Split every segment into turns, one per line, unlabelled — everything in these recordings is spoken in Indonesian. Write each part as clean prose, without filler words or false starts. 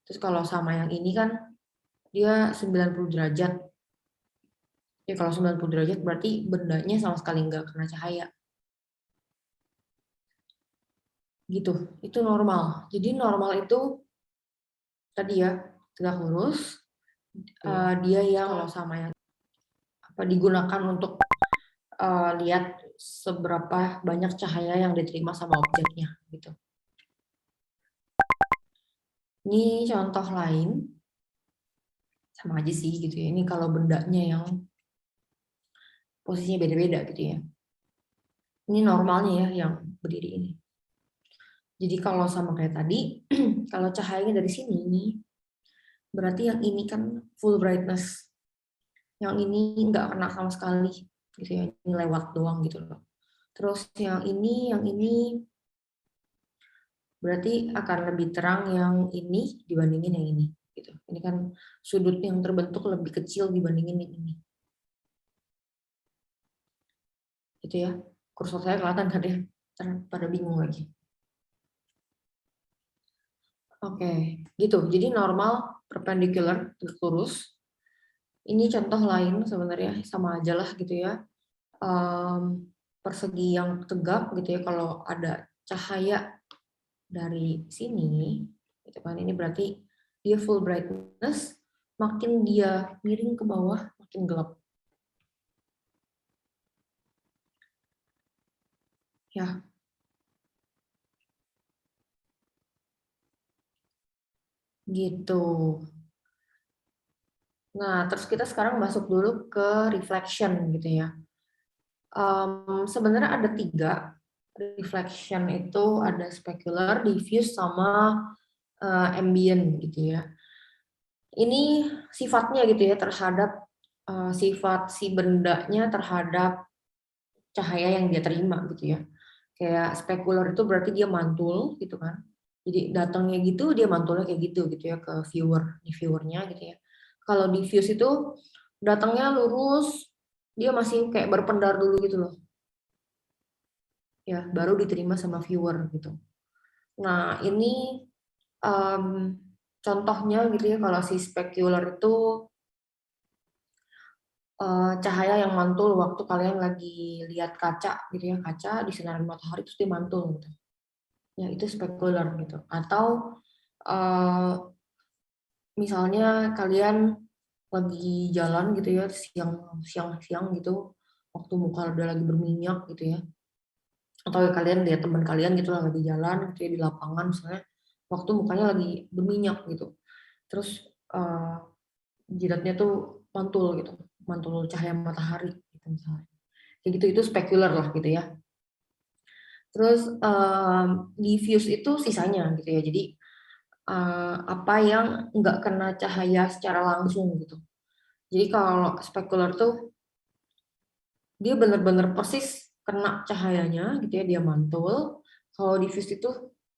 Terus kalau sama yang ini kan dia 90 derajat. Ya kalau 90 derajat berarti bendanya sama sekali nggak kena cahaya. Gitu, itu normal. Jadi normal itu tadi ya, tegak lurus. Dia yang kalau sama yang digunakan untuk lihat seberapa banyak cahaya yang diterima sama objeknya gitu. Ini contoh lain, sama aja sih gitu ya. Ini kalau bendanya yang posisinya beda-beda gitu ya. Ini normalnya ya yang berdiri ini. Jadi kalau sama kayak tadi, kalau cahayanya dari sini nih, berarti yang ini kan full brightness. Yang ini nggak kena sama sekali gitu ya. Ini lewat doang gitu loh. Terus yang ini berarti akan lebih terang yang ini dibandingin yang ini gitu. Ini kan sudut yang terbentuk lebih kecil dibandingin yang ini. Gitu ya. Kursor saya kelihatan kan ya? Pada bingung lagi. Oke, gitu. Jadi normal, perpendicular, lurus. Ini contoh lain sebenarnya sama aja lah gitu ya. Persegi yang tegak gitu ya. Kalau ada cahaya dari sini, gitu kan? Ini berarti dia full brightness. Makin dia miring ke bawah, makin gelap. Ya. Gitu. Nah, terus kita sekarang masuk dulu ke reflection gitu ya. Sebenarnya ada 3 reflection itu, ada specular, diffuse, sama ambient gitu ya. Ini sifatnya gitu ya terhadap sifat si bendanya terhadap cahaya yang dia terima gitu ya. Kayak spekular itu berarti dia mantul gitu kan. Jadi datangnya gitu dia mantulnya kayak gitu ya ke viewernya gitu ya. Kalau diffuse itu datangnya lurus, dia masih kayak berpendar dulu gitu loh. Ya, baru diterima sama viewer gitu. Nah, ini contohnya gitu ya, kalau si specular itu cahaya yang mantul waktu kalian lagi lihat kaca gitu ya, kaca di sinar matahari terus dia mantul gitu. Ya, itu spekular gitu. Atau misalnya kalian lagi jalan gitu ya, siang gitu, waktu muka udah lagi berminyak gitu ya. Atau kalian lihat teman kalian gitu lah lagi jalan gitu ya di lapangan misalnya, waktu mukanya lagi berminyak gitu. Terus jidatnya tuh mantul cahaya matahari gitu misalnya. Kayak gitu itu spekular lah gitu ya. Terus diffuse itu sisanya gitu ya. Jadi apa yang nggak kena cahaya secara langsung gitu. Jadi kalau spekular tuh dia benar-benar persis kena cahayanya gitu ya, dia mantul. Kalau diffuse itu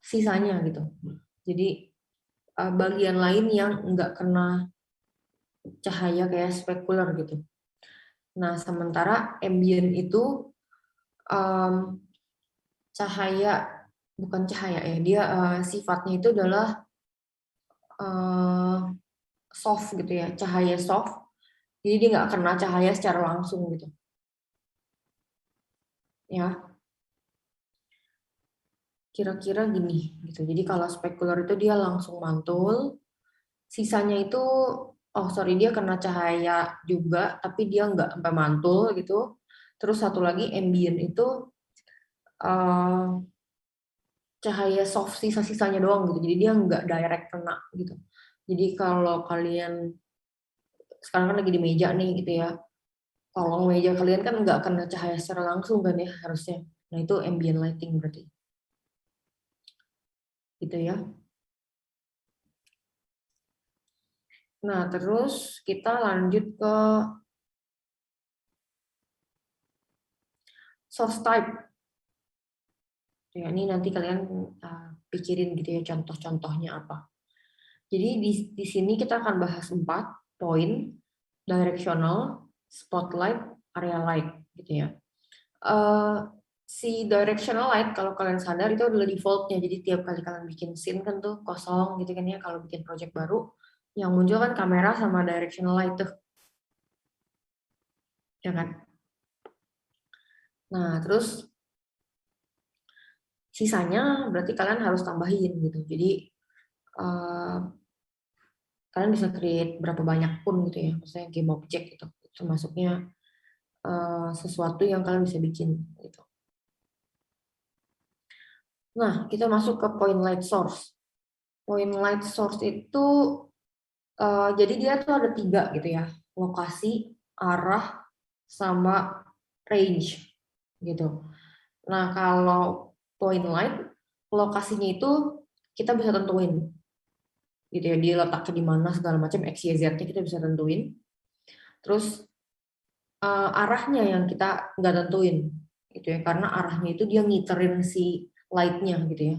sisanya gitu. Jadi bagian lain yang nggak kena cahaya kayak spekular gitu. Nah, sementara ambient itu um, cahaya, bukan cahaya ya, dia sifatnya itu adalah uh, soft gitu ya, cahaya soft. Jadi dia nggak kena cahaya secara langsung gitu. Ya, kira-kira gini gitu. Jadi kalau spekular itu dia langsung mantul, sisanya itu, oh sorry, dia kena cahaya juga, tapi dia nggak sampai mantul gitu. Terus satu lagi ambient itu uh, cahaya soft sisa-sisanya doang gitu. Jadi dia nggak direct kena gitu. Jadi kalau kalian sekarang kan lagi di meja nih gitu ya, kolong meja kalian kan nggak kena cahaya secara langsung kan ya harusnya. Nah itu ambient lighting berarti. Gitu ya. Nah terus kita lanjut ke source type. Ya, ini nanti kalian pikirin gitu ya contoh-contohnya apa. Jadi di sini kita akan bahas 4 poin: directional, spotlight, area light gitu ya. si directional light kalau kalian sadar itu adalah defaultnya. Jadi tiap kali kalian bikin scene kan tuh kosong gitu kan ya, kalau bikin project baru yang muncul kan kamera sama directional light tuh, ya kan? Nah terus sisanya berarti kalian harus tambahin gitu. Jadi uh, kalian bisa create berapa banyak pun gitu ya, maksudnya game object gitu, termasuknya sesuatu yang kalian bisa bikin gitu. Nah, kita masuk ke point light source. Point light source itu jadi dia tuh ada 3 gitu ya, lokasi, arah, sama range gitu. Nah, kalau point light, lokasinya itu kita bisa tentuin gitu ya, dia letaknya di mana segala macam, X, Y, Z-nya kita bisa tentuin. Terus arahnya yang kita nggak tentuin gitu ya, karena arahnya itu dia ngiterin si light-nya gitu ya.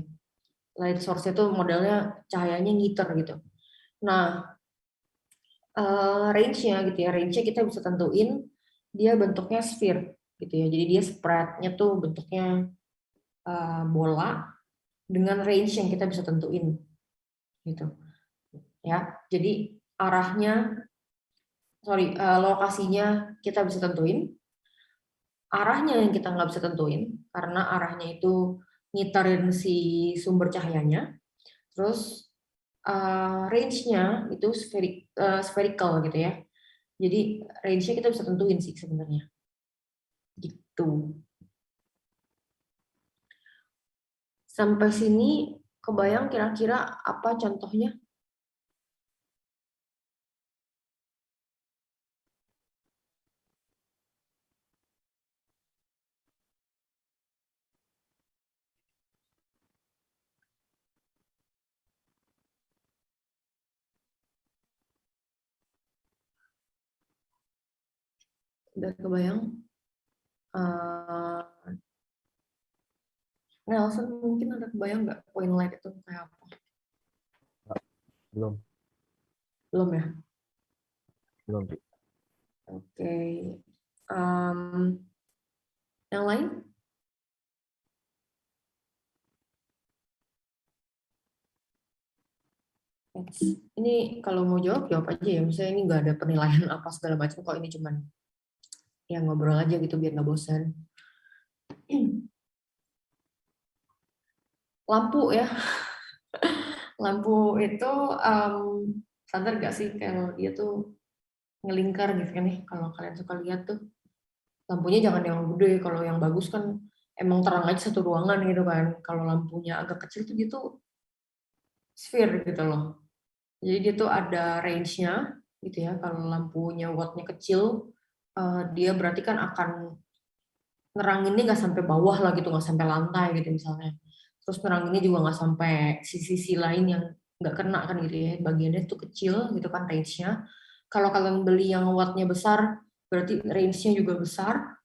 Light source itu modelnya cahayanya ngiter gitu. Nah, range-nya gitu ya, range-nya kita bisa tentuin dia bentuknya sphere gitu ya. Jadi dia spread-nya tuh bentuknya bola dengan range yang kita bisa tentuin gitu ya. Jadi lokasinya kita bisa tentuin, arahnya yang kita nggak bisa tentuin karena arahnya itu ngiterin si sumber cahayanya. Terus range-nya itu spherical gitu ya. Jadi range-nya kita bisa tentuin sih sebenarnya. Gitu. Sampai sini kebayang kira-kira apa contohnya? Udah kebayang? Uh, Nelson mungkin ada kebayang nggak point light itu kayak apa?
Belum.
Belum ya?
Belum.
Oke. Yang lain? Ini kalau mau jawab aja ya. Misalnya ini nggak ada penilaian apa segala macam. Kok ini cuman ya ngobrol aja gitu biar nggak bosan. Lampu ya. Lampu itu sadar gak sih kalau dia tuh ngelingkar gitu kan nih. Kalau kalian suka lihat tuh lampunya jangan yang gede. Kalau yang bagus kan emang terang aja satu ruangan gitu kan. Kalau lampunya agak kecil tuh dia tuh sphere gitu loh. Jadi dia tuh ada range-nya gitu ya. Kalau lampunya wattnya kecil, dia berarti kan akan neranginnya nggak sampai bawah lah gitu, nggak sampai lantai gitu misalnya. Terus neranginnya juga nggak sampai sisi-sisi lain yang nggak kena kan gitu ya. Bagiannya tuh kecil gitu kan range-nya. Kalau kalian beli yang wattnya besar, berarti range-nya juga besar.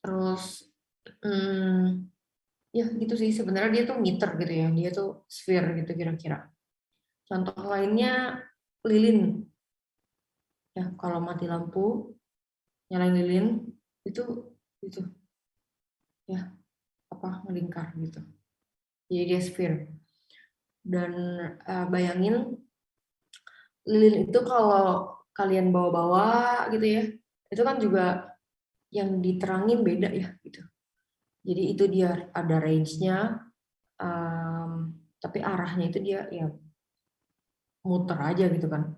Terus ya gitu sih sebenarnya dia tuh meter gitu ya. Dia tuh sphere gitu kira-kira. Contoh lainnya lilin. Ya, kalau mati lampu, nyalain lilin itu itu ya apa melingkar gitu. Jadi dia sphere. Dan bayangin lilin itu kalau kalian bawa-bawa gitu ya, itu kan juga yang diterangin beda ya gitu. Jadi itu dia ada range-nya, tapi arahnya itu dia ya muter aja gitu kan.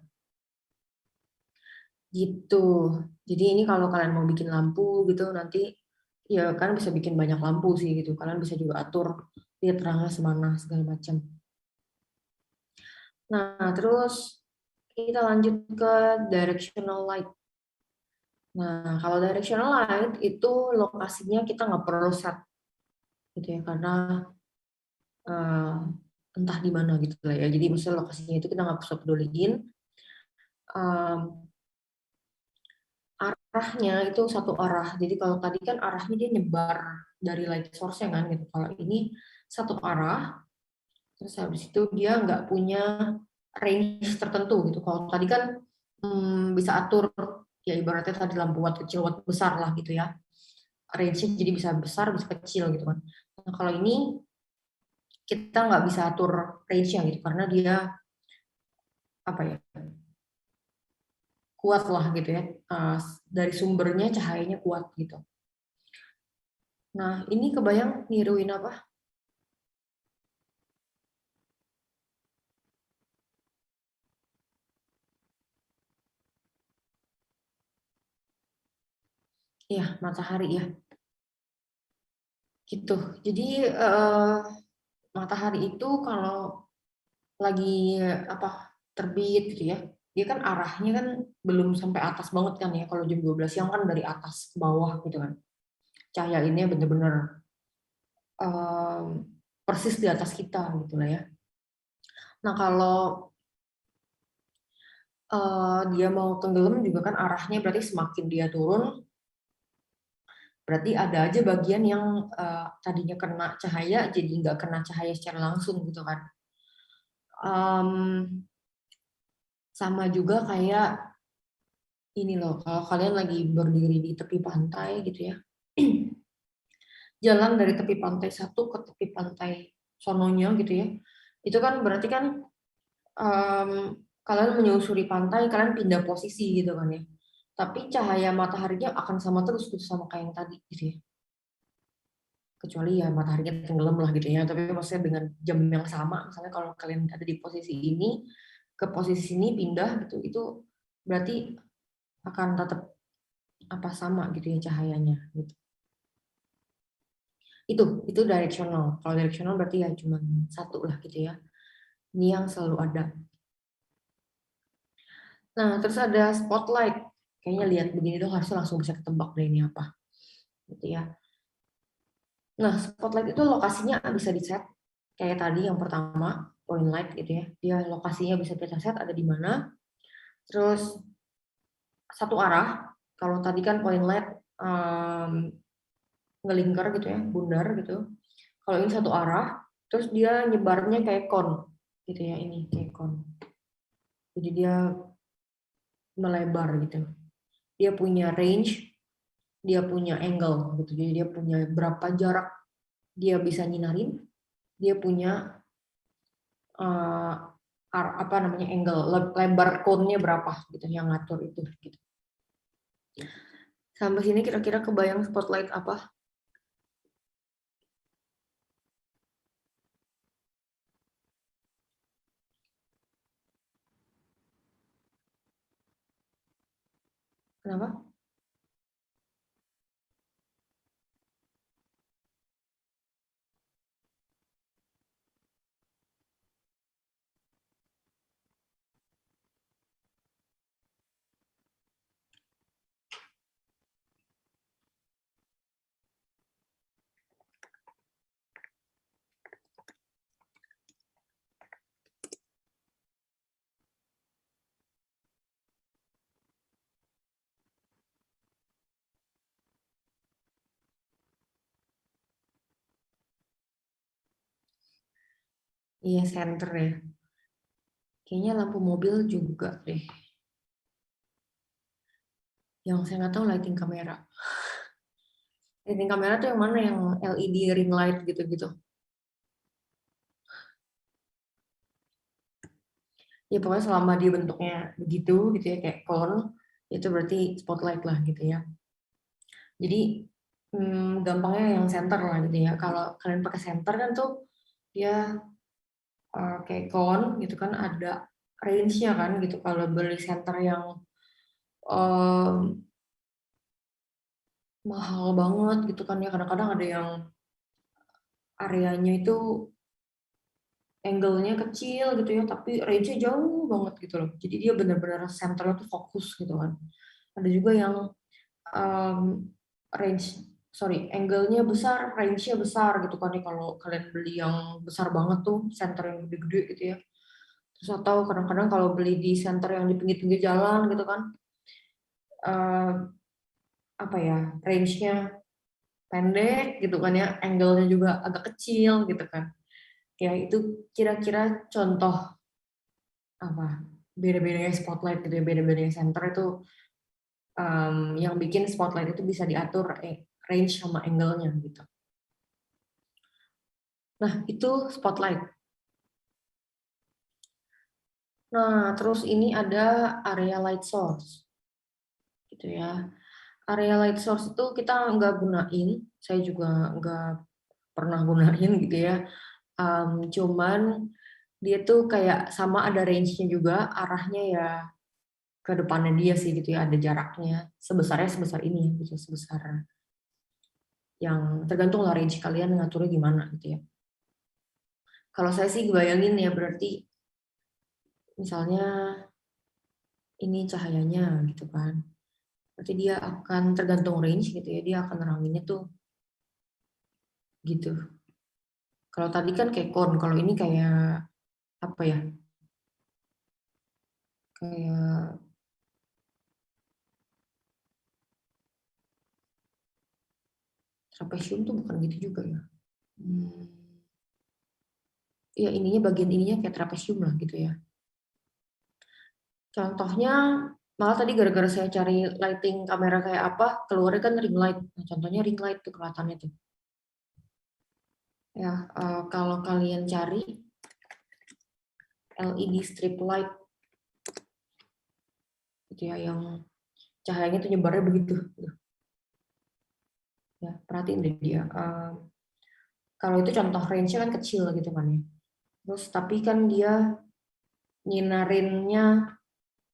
Gitu. Jadi ini kalau kalian mau bikin lampu gitu nanti ya kan bisa bikin banyak lampu sih gitu. Kalian bisa juga atur dia terangnya semana segala macam. Nah, terus kita lanjut ke directional light. Nah, kalau directional light itu lokasinya kita nggak perlu set gitu ya karena uh, entah di mana gitu lah ya. Jadi misalnya lokasinya itu kita nggak perlu peduliin. Um, Arahnya itu satu arah. Jadi kalau tadi kan arahnya dia nyebar dari light source-nya kan gitu. Kalau ini satu arah, terus habis itu dia nggak punya range tertentu gitu. Kalau tadi kan bisa atur ya ibaratnya tadi lampu watt kecil watt besar lah gitu ya. range-nya jadi bisa besar, bisa kecil gitu kan. Nah, kalau ini kita nggak bisa atur range-nya gitu karena dia apa ya, kuat lah gitu ya. Dari sumbernya cahayanya kuat gitu. Nah, ini kebayang niruin apa? Ya, matahari ya. Gitu. Jadi matahari itu kalau lagi apa terbit gitu ya, dia kan arahnya kan belum sampai atas banget kan ya. Kalau jam 12 siang kan dari atas ke bawah gitu kan. Cahaya ini bener-bener persis di atas kita gitu lah ya. Nah kalau dia mau tenggelam juga kan arahnya berarti semakin dia turun, berarti ada aja bagian yang tadinya kena cahaya jadi nggak kena cahaya secara langsung gitu kan. Um, Sama juga kayak ini loh, kalau kalian lagi berdiri di tepi pantai gitu ya, jalan dari tepi pantai satu ke tepi pantai sononya gitu ya, itu kan berarti kan um, kalian menyusuri pantai, kalian pindah posisi gitu kan ya. Tapi cahaya mataharinya akan sama terus gitu sama kayak yang tadi gitu ya. Kecuali ya mataharinya tenggelam lah gitu ya. Tapi maksudnya dengan jam yang sama, misalnya kalau kalian ada di posisi ini ke posisi ini pindah gitu, itu berarti akan tetap apa sama gitu ya cahayanya gitu. Itu directional. Kalau directional berarti ya cuma satu lah gitu ya. Ini yang selalu ada. Nah, terus ada spotlight. Kayaknya lihat begini dong harusnya langsung bisa ketebak deh ini apa. Gitu ya. Nah, spotlight itu lokasinya bisa di-set kayak tadi yang pertama, point light gitu ya. Dia lokasinya bisa kita set ada di mana. Terus satu arah. Kalau tadi kan point light ngelingkar gitu ya, bundar gitu. Kalau ini satu arah, terus dia nyebarnya kayak kon gitu ya, ini kayak kon. Jadi dia melebar gitu. Dia punya range, dia punya angle gitu. Jadi dia punya berapa jarak dia bisa nyinarin, dia punya uh, apa namanya angle, lebar cone-nya berapa gitu yang ngatur itu gitu. Sampai sini kira-kira kebayang spotlight apa? Kenapa? Iya, center ya. Kayaknya lampu mobil juga deh. Yang saya nggak tahu lighting kamera. Lighting kamera tuh yang mana? Yang LED ring light gitu-gitu. Ya pokoknya selama dia bentuknya begitu gitu ya kayak cone, itu berarti spotlight lah gitu ya. Jadi gampangnya yang center lah gitu ya. Kalau kalian pakai center kan tuh dia kayak cone gitu kan ada range-nya kan gitu. Kalau beli center yang um, mahal banget gitu kan ya, kadang-kadang ada yang areanya itu angle-nya kecil gitu ya, tapi range-nya jauh banget gitu loh. Jadi dia benar-benar centernya tuh fokus gitu kan. Ada juga yang um, range, sorry, angle-nya besar, range-nya besar gitu kan ya. Kalau kalian beli yang besar banget tuh, center yang gede-gede gitu ya. Terus atau kadang-kadang kalau beli di center yang di pinggir-pinggir jalan gitu kan, uh, apa ya, range-nya pendek gitu kan ya, angle-nya juga agak kecil gitu kan. Ya itu kira-kira contoh apa beda-bedanya spotlight gitu ya, beda-bedanya center itu yang bikin spotlight itu bisa diatur range sama angle-nya gitu. Nah, itu spotlight. Nah, terus ini ada area light source. Gitu ya. Area light source itu kita nggak gunain, saya juga nggak pernah gunain gitu ya. Cuman dia tuh kayak sama ada range-nya juga, arahnya ya ke depannya dia sih gitu ya, ada jaraknya. Sebesarnya sebesar ini gitu, sebesar yang tergantung lah range kalian ngaturnya gimana gitu ya. Kalau saya sih bayangin ya berarti misalnya ini cahayanya gitu kan. Berarti dia akan tergantung range gitu ya, dia akan neranginnya tuh gitu. Kalau tadi kan kayak cone, kalau ini kayak apa ya? Kayak trapesium tuh bukan gitu juga ya. Ya ininya bagian ininya kayak trapesium lah gitu ya. Contohnya malah tadi gara-gara saya cari lighting kamera kayak apa, keluarnya kan ring light. Nah, contohnya ring light tuh kelihatannya tuh. Ya, kalau kalian cari LED strip light gitu ya, yang cahayanya tuh nyebarnya begitu. Ya, perhatiin deh dia. Kalau itu contoh range-nya kan kecil gitu kan ya. Terus tapi kan dia nyinarinnya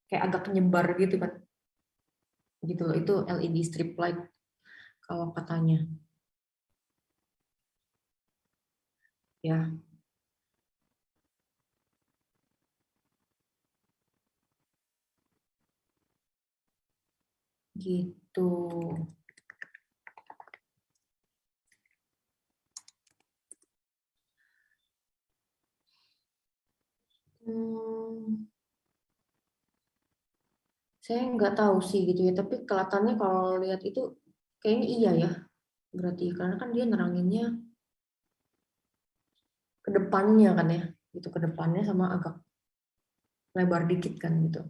kayak agak nyebar gitu kan. Gitu loh, itu LED strip light kalau katanya. Ya, gitu. Hmm, saya nggak tahu sih gitu ya, tapi kelihatannya kalau lihat itu kayaknya iya ya. Berarti karena kan dia neranginnya ke depannya kan ya. Gitu ke depannya sama agak lebar dikit kan gitu.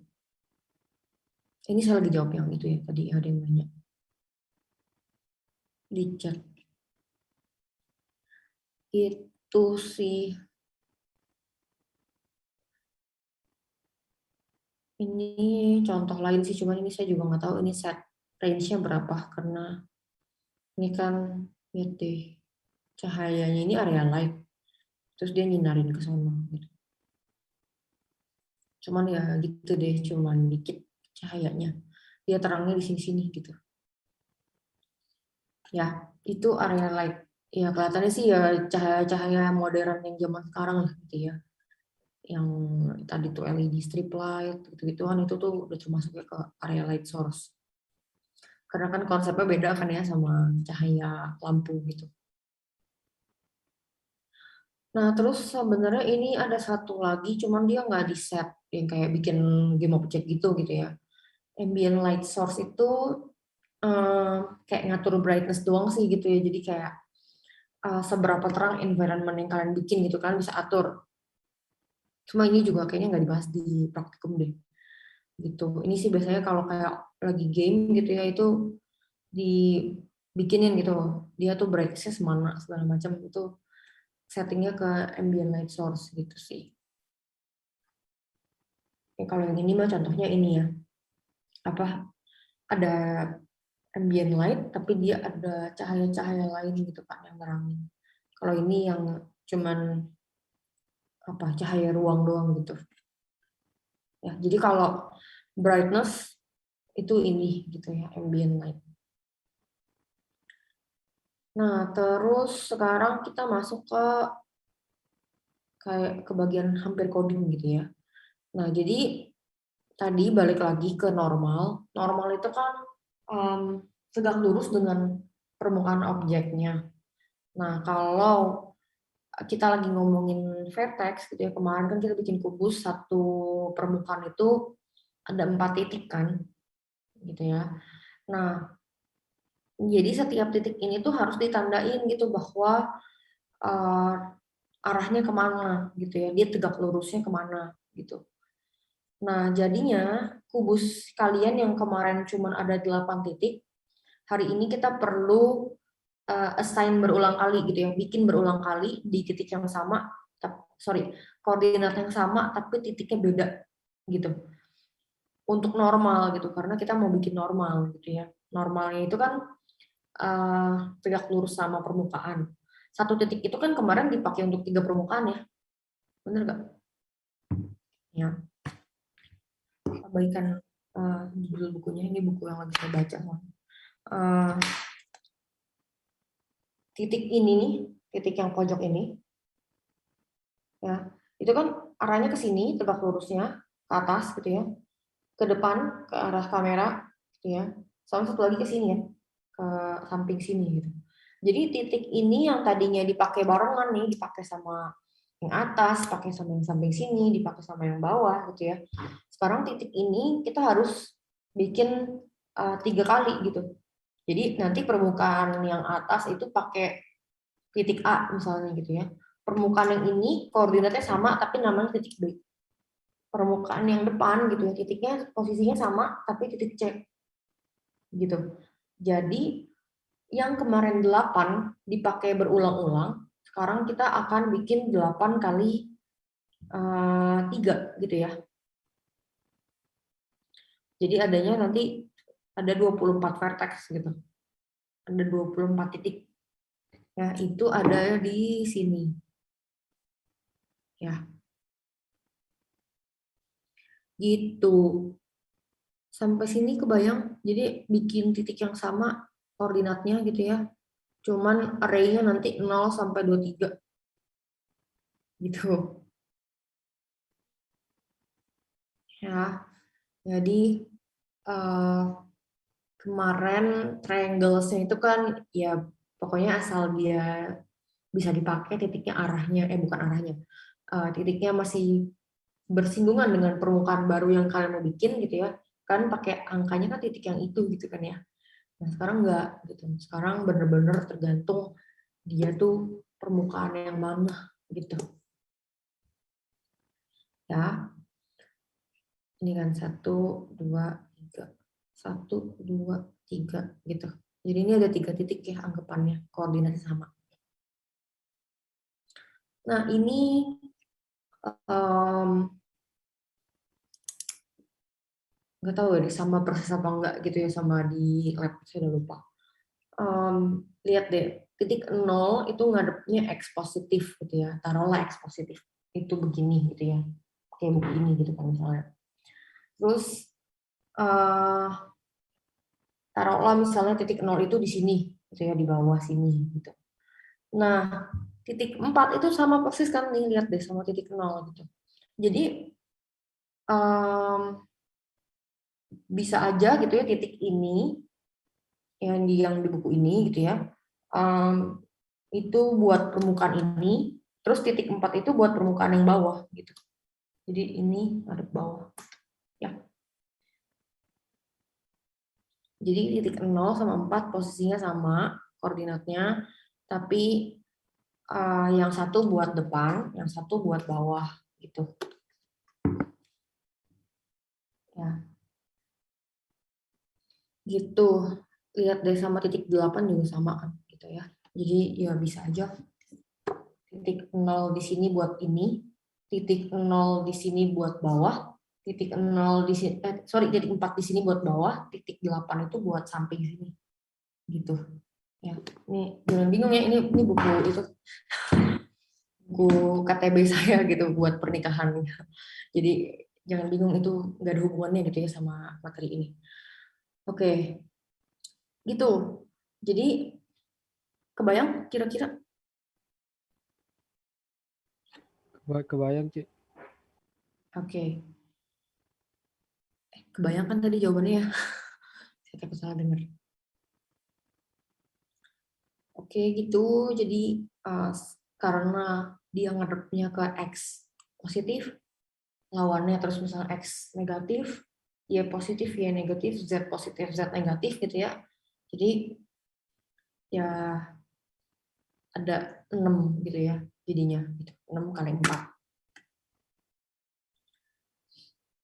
Ini saya lagi jawab yang itu ya, tadi ada yang nanya. Di chat. Itu sih. Ini contoh lain sih, cuman ini saya juga nggak tahu ini set range-nya berapa karena ini kan lihat deh cahayanya ini area light, terus dia nyinarin ke sana gitu. Cuman ya gitu deh, cuman dikit cahayanya. Dia terangnya di sini-sini gitu. Ya, itu area light. Ya kelihatannya sih ya cahaya-cahaya modern yang zaman sekarang lah gitu ya. Yang tadi tuh LED strip light gitu-gituan itu tuh udah termasuknya ke area light source. Karena kan konsepnya beda kan ya sama cahaya lampu gitu. Nah, terus sebenarnya ini ada satu lagi, cuman dia nggak di set yang kayak bikin game object gitu ya. Ambient light source itu eh, kayak ngatur brightness doang sih gitu ya. Jadi kayak seberapa terang environment yang kalian bikin gitu kan bisa atur. Cuma ini juga kayaknya nggak dibahas di praktikum deh. Gitu. Ini sih biasanya kalau kayak lagi game gitu ya itu dibikinin gitu loh. Dia tuh brightness semana segala macam itu settingnya ke ambient light source gitu sih. Ya, kalau yang ini mah contohnya ini ya, apa ada ambient light tapi dia ada cahaya-cahaya lain gitu kan yang nerangin. Kalau ini yang cuman apa cahaya ruang doang gitu. Ya, jadi kalau brightness itu ini gitu ya, ambient light. Nah, terus sekarang kita masuk ke kayak ke bagian hampir coding gitu ya. Nah, jadi tadi balik lagi ke normal. Normal itu kan tegak lurus dengan permukaan objeknya. Nah, kalau kita lagi ngomongin vertex gitu ya, kemarin kan kita bikin kubus satu permukaan itu ada 4 titik kan, gitu ya. Nah, jadi setiap titik ini tuh harus ditandain gitu bahwa uh, arahnya kemana gitu ya, dia tegak lurusnya kemana gitu. Nah, jadinya kubus kalian yang kemarin cuma ada 8 titik, hari ini kita perlu assign berulang kali gitu ya, bikin berulang kali di titik yang sama, koordinat yang sama tapi titiknya beda gitu. Untuk normal gitu, karena kita mau bikin normal gitu ya. Normalnya itu kan tegak lurus sama permukaan. Satu titik itu kan kemarin dipakai untuk 3 permukaan ya, bener nggak? Ya, abaikan judul bukunya, ini buku yang lagi saya baca. Titik ini nih, titik yang pojok ini, ya, itu kan arahnya ke sini, tegak lurusnya ke atas gitu ya, ke depan ke arah kamera, gitu ya, sama satu lagi ke sini ya, ke samping sini gitu. Jadi titik ini yang tadinya dipakai barengan nih, dipakai sama yang atas, pakai sama yang samping sini, dipakai sama yang bawah gitu ya. Sekarang titik ini kita harus bikin 3 kali gitu. Jadi nanti permukaan yang atas itu pakai titik A misalnya gitu ya. Permukaan yang ini koordinatnya sama tapi namanya titik B. Permukaan yang depan gitu ya, titiknya posisinya sama tapi titik C gitu. Jadi yang kemarin 8 dipakai berulang-ulang, sekarang kita akan bikin 8 kali 3 gitu ya. Jadi adanya nanti ada 24 vertex gitu. Ada 24 titik. Ya, itu ada di sini. Ya. Gitu. Sampai sini kebayang. Jadi bikin titik yang sama koordinatnya gitu ya. Cuman array-nya nanti 0 sampai 23. Gitu. Ya. Jadi kemarin triangles-nya itu kan ya pokoknya asal dia bisa dipakai titiknya arahnya, bukan arahnya. Titiknya masih bersinggungan dengan permukaan baru yang kalian mau bikin gitu ya. Kan pakai angkanya kan titik yang itu gitu kan ya. Nah, sekarang enggak gitu. Sekarang bener-bener tergantung dia tuh permukaan yang mana gitu. Ya. Ini kan 1, 2, 3. 1, 2, 3 gitu. Jadi ini ada 3 titik ya anggapannya, koordinatnya sama. Nah, ini nggak tahu ya sama persis apa enggak gitu ya sama di lab, saya udah lupa. Lihat deh, titik 0 itu ngadepnya X positif gitu ya, taruhlah X positif itu begini gitu ya, kayak begini gitu kan misalnya. Terus taruhlah misalnya titik 0 itu di sini gitu ya, di bawah sini gitu. Nah, titik 4 itu sama persis kan nih, lihat deh sama titik 0 gitu. Jadi bisa aja gitu ya titik ini yang di buku ini gitu ya, itu buat permukaan ini, terus titik 4 itu buat permukaan yang bawah gitu. Jadi ini ada bawah ya. Jadi titik 0 sama 4 posisinya sama koordinatnya, tapi yang satu buat depan, yang satu buat bawah gitu. Ya. Gitu. Lihat deh sama titik 8 juga sama kan gitu ya. Jadi ya bisa aja titik 0 di sini buat ini, titik 0 di sini buat bawah, titik 0 di sini titik 4 di sini buat bawah, titik 8 itu buat samping sini. Gitu. Ya. Ini jangan bingung ya, ini buku itu buku KTB saya gitu buat pernikahan. Jadi jangan bingung itu nggak ada hubungannya gitu ya sama materi ini. Oke. Gitu. Jadi kebayang kira-kira?
Kebayang, Ci.
Oke. Kebayang kan tadi jawabannya ya? Saya takut salah dengar. Oke, gitu. Jadi karena dia ngadepnya ke X positif, lawannya terus misalnya X negatif, Y positif, Y negatif, Z positif, Z negatif gitu ya. Jadi ya ada 6 gitu ya jadinya. Gitu. 6 kali 4.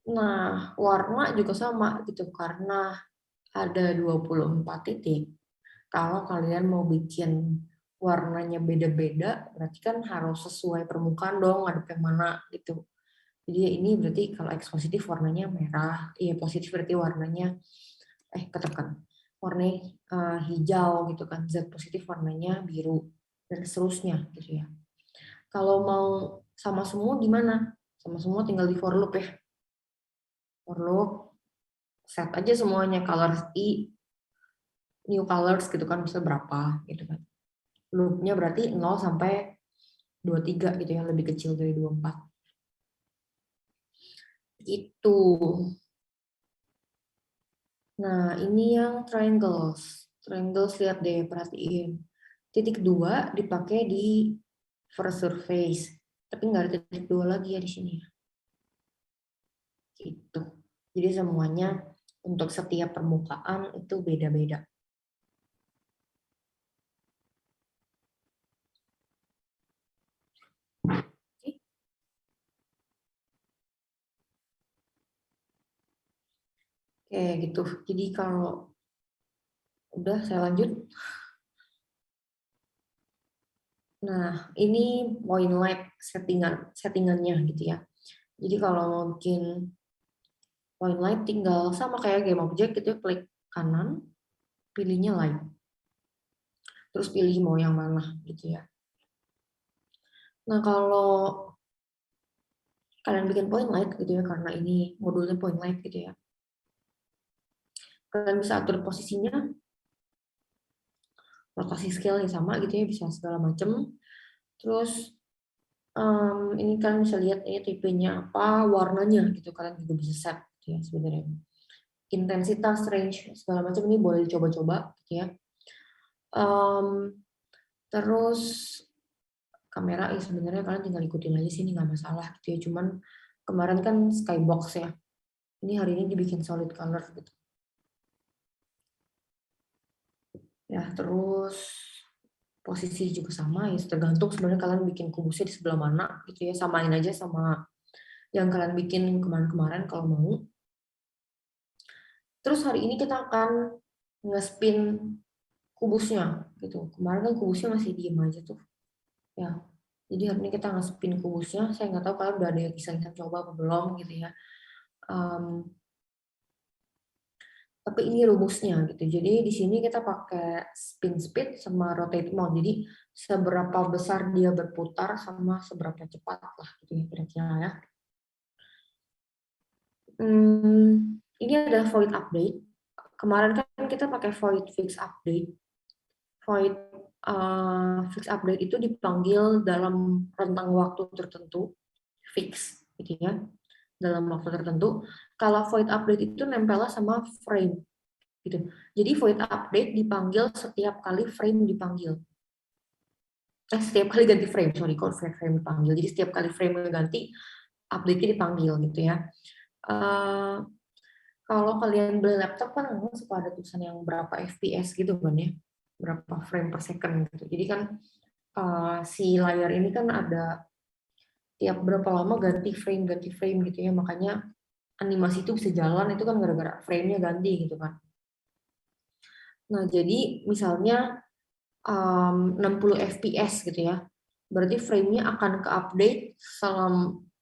Nah, warna juga sama gitu karena ada 24 titik. Kalau kalian mau bikin warnanya beda-beda, berarti kan harus sesuai permukaan dong, ngadep yang mana gitu. Jadi ini berarti kalau X positif warnanya merah, iya positif berarti warnanya, ketekan, warnanya hijau gitu kan, Z positif warnanya biru, dan seterusnya gitu ya. Kalau mau sama semua gimana? Sama semua tinggal di for loop ya. For loop, set aja semuanya, colors I, new colors gitu kan, bisa berapa gitu kan. Loopnya berarti 0 sampai 23 gitu ya, lebih kecil dari 24. Gitu. Nah, ini yang triangles. Triangles lihat deh, perhatiin. Titik 2 dipakai di first surface. Tapi nggak ada titik 2 lagi ya di sini. Gitu. Jadi semuanya untuk setiap permukaan itu beda-beda. Oke, gitu. Jadi kalau udah saya lanjut. Nah, ini point light settingannya gitu ya. Jadi kalau mau bikin point light tinggal sama kayak game object gitu, klik kanan, pilihnya light. Terus pilih mau yang mana gitu ya. Nah, kalau kalian bikin point light gitu ya, karena ini modulnya point light gitu ya. Kalian bisa atur posisinya, rotasi scale yang sama gitu ya, bisa segala macam. Terus ini kalian bisa lihat ini tipenya apa, warnanya gitu, kalian juga bisa set gitu ya sebenarnya. Intensitas, range, segala macam ini boleh dicoba-coba gitu ya. Terus kamera ya sebenarnya kalian tinggal ikutin aja sih, ini nggak masalah gitu ya. Cuman kemarin kan skybox ya, ini hari ini dibikin solid color gitu. Ya terus posisi juga sama ya, tergantung sebenarnya kalian bikin kubusnya di sebelah mana gitu ya, samain aja sama yang kalian bikin kemarin-kemarin kalau mau. Terus hari ini kita akan nge-spin kubusnya gitu. Kemarin kan kubusnya masih diem aja tuh. Ya. Jadi hari ini kita nge-spin kubusnya. Saya nggak tahu kalian udah ada yang bisa coba apa belum gitu ya. Tapi ini rumusnya gitu. Jadi di sini kita pakai spin speed sama rotate mode. Jadi seberapa besar dia berputar sama seberapa cepat lah gitu ya kira-kira ya. Ini adalah void update. Kemarin kan kita pakai void fix update. Void fix update itu dipanggil dalam rentang waktu tertentu, fix gitu ya, dalam waktu tertentu. Kalau void update itu nempelnya sama frame gitu. Jadi void update dipanggil setiap kali frame dipanggil. Setiap kali ganti frame, sorry, kalau frame dipanggil. Jadi setiap kali frame ganti, update-nya dipanggil gitu ya. Kalau kalian beli laptop kan suka ada tulisan yang berapa FPS gitu kan ya, berapa frame per second gitu. Jadi kan si layar ini kan ada tiap berapa lama ganti frame gitu ya, makanya animasi itu bisa jalan itu kan gara-gara frame-nya ganti gitu kan. Nah jadi misalnya 60 fps gitu ya, berarti frame-nya akan ke-update